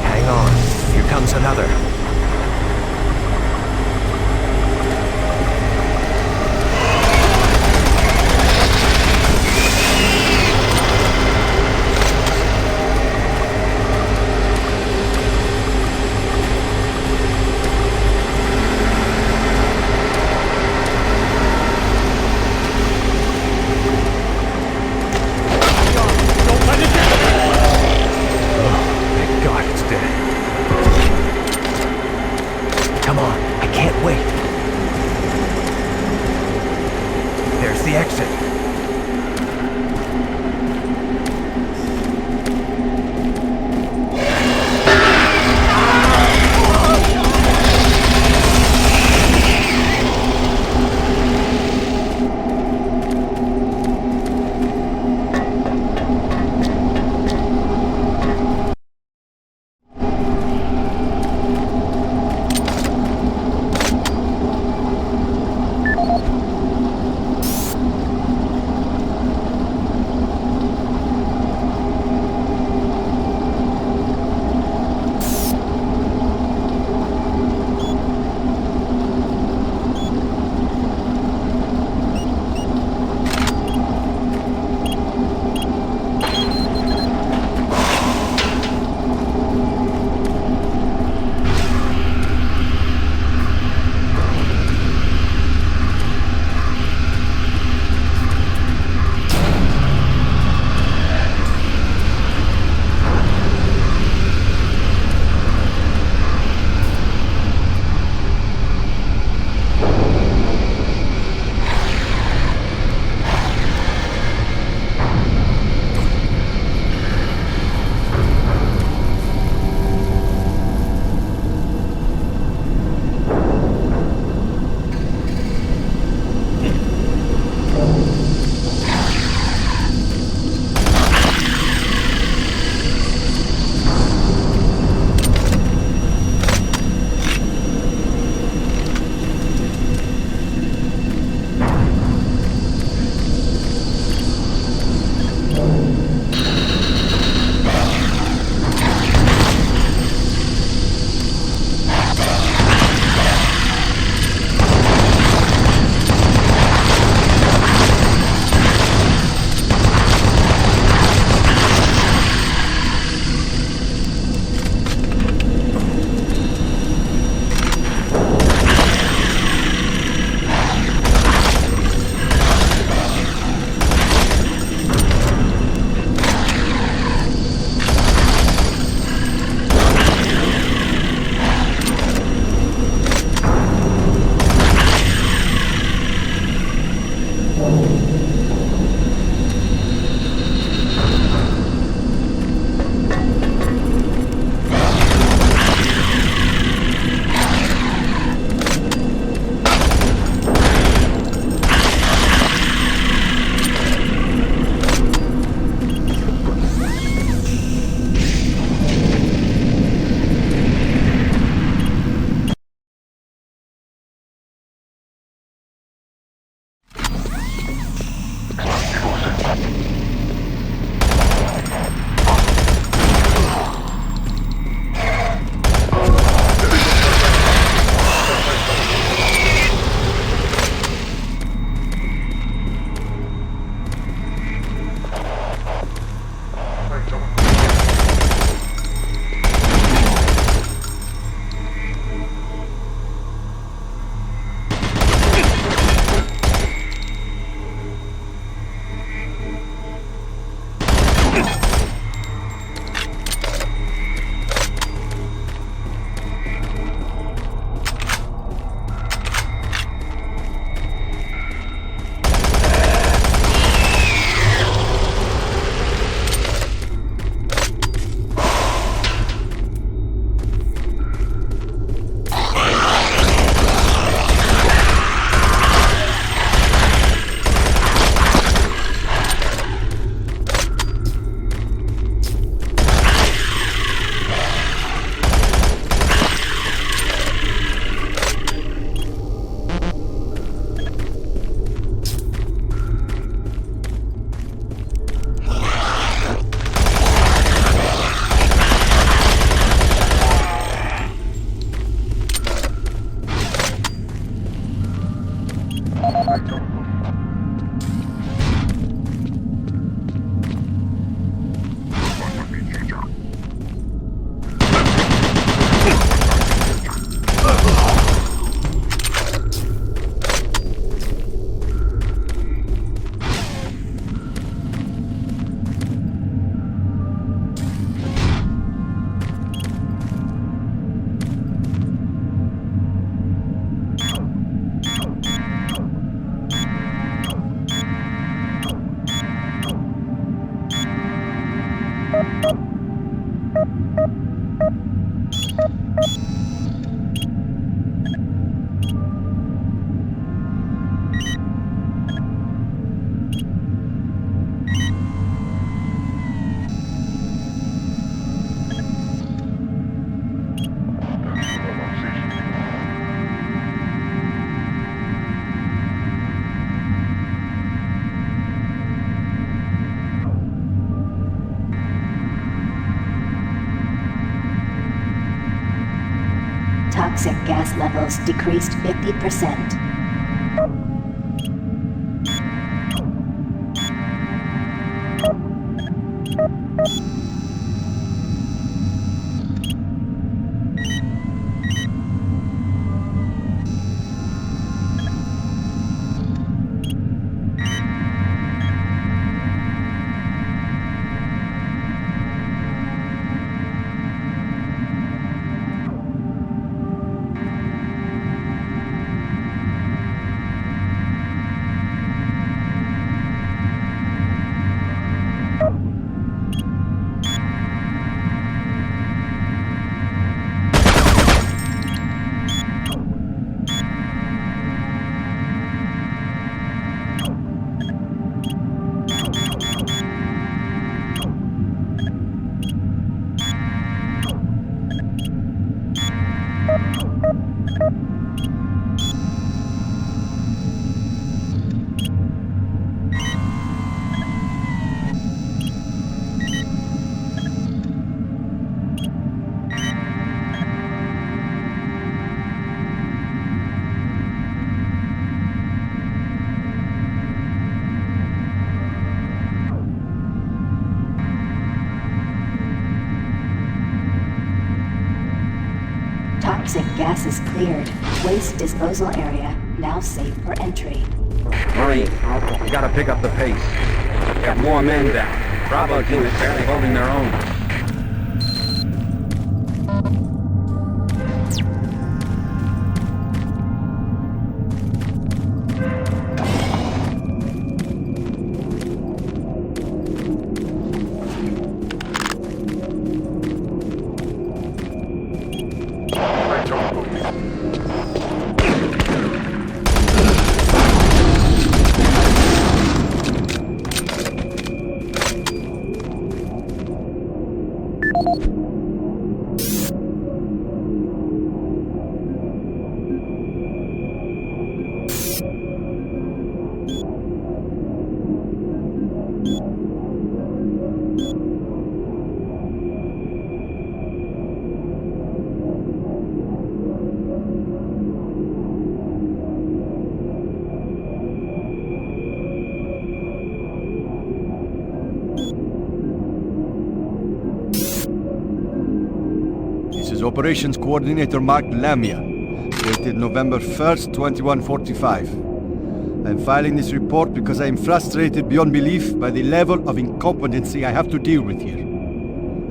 Hang on. Here comes another. Come on, I can't wait. There's the exit. Toxic gas levels decreased 50%. Toxic gas is cleared. Waste disposal area now safe for entry. Hurry. We gotta pick up the pace. We have more men down. Bravo team is barely holding their own. Operations Coordinator Mark Lamia, dated November 1st, 2145. I'm filing this report because I am frustrated beyond belief by the level of incompetency I have to deal with here.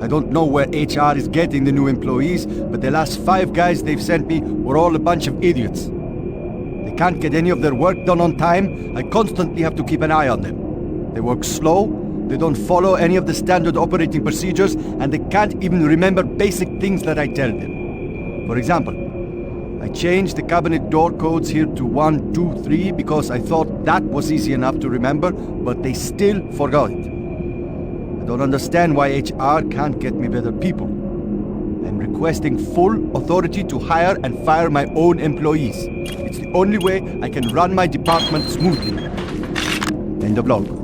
I don't know where HR is getting the new employees, but the last 5 guys they've sent me were all a bunch of idiots. They can't get any of their work done on time. I constantly have to keep an eye on them. They work slow, they don't follow any of the standard operating procedures, and they can't even remember basic things that I tell them. For example, I changed the cabinet door codes here to 1, 2, 3 because I thought that was easy enough to remember, but they still forgot it. I don't understand why HR can't get me better people. I'm requesting full authority to hire and fire my own employees. It's the only way I can run my department smoothly. End of log.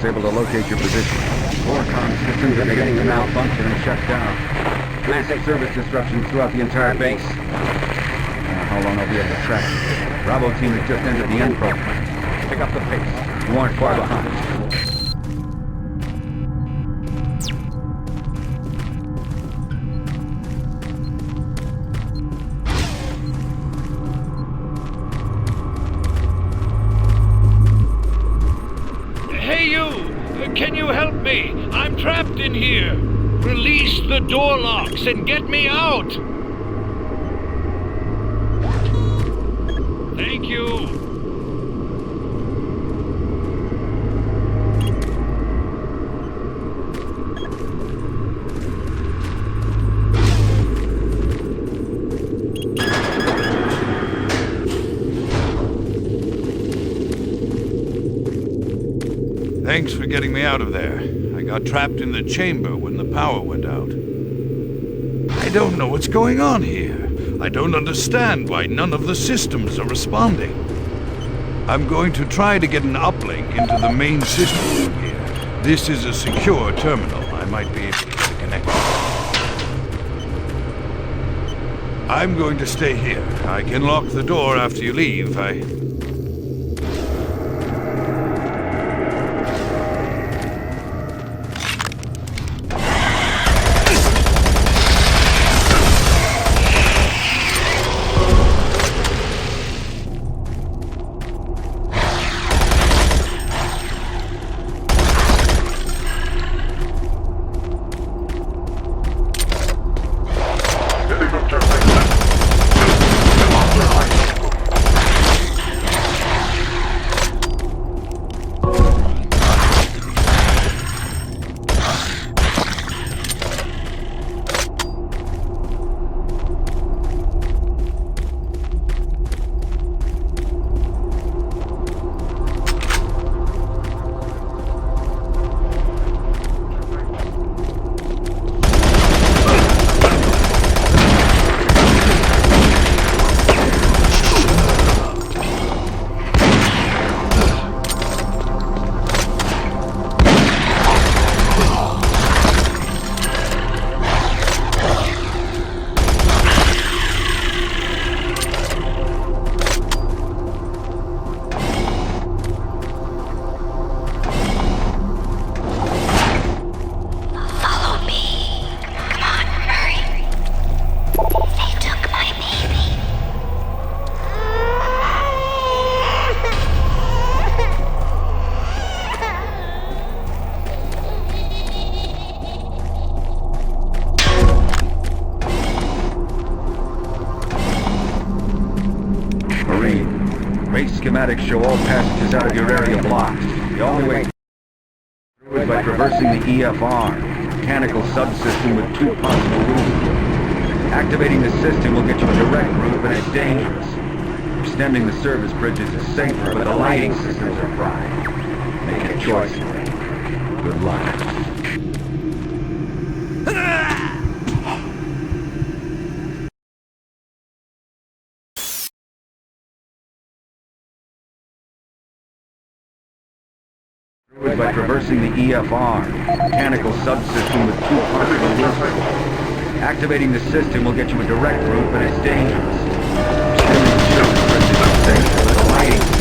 able to locate your position. Core comm systems are beginning to malfunction and shut down. Massive service disruptions throughout the entire base. I don't know how long I'll be able to track you. Bravo team has just entered the end program. Pick up the pace. You aren't far behind. Hey you! Can you help me? I'm trapped in here. Release the door locks and get me out! Thank you. Thanks for getting me out of there. I got trapped in the chamber when the power went out. I don't know what's going on here. I don't understand why none of the systems are responding. I'm going to try to get an uplink into the main system from here. This is a secure terminal. I might be able to get a connection. I'm going to stay here. I can lock the door after you leave. Schematics show all passages out of your area blocked. The only way through is by traversing the EFR, mechanical subsystem with two possible routes. Activating the system will get you a direct route, but it's dangerous. Extending the service bridges is safer, but the lighting systems are fried. Make a choice. Good luck. By traversing the EFR, mechanical subsystem with two possible routes. Activating the system will get you a direct route, but it's dangerous. Extending the service bridges is safer, but the lighting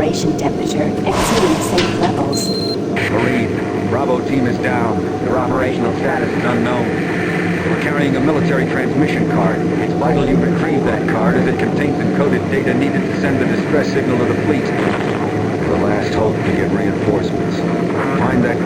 operation temperature exceeding safe levels. Reed, Bravo team is down. Their operational status is unknown. They were carrying a military transmission card. It's vital you retrieve that card as it contains encoded data needed to send the distress signal to the fleet. The last hope to get reinforcements. Find that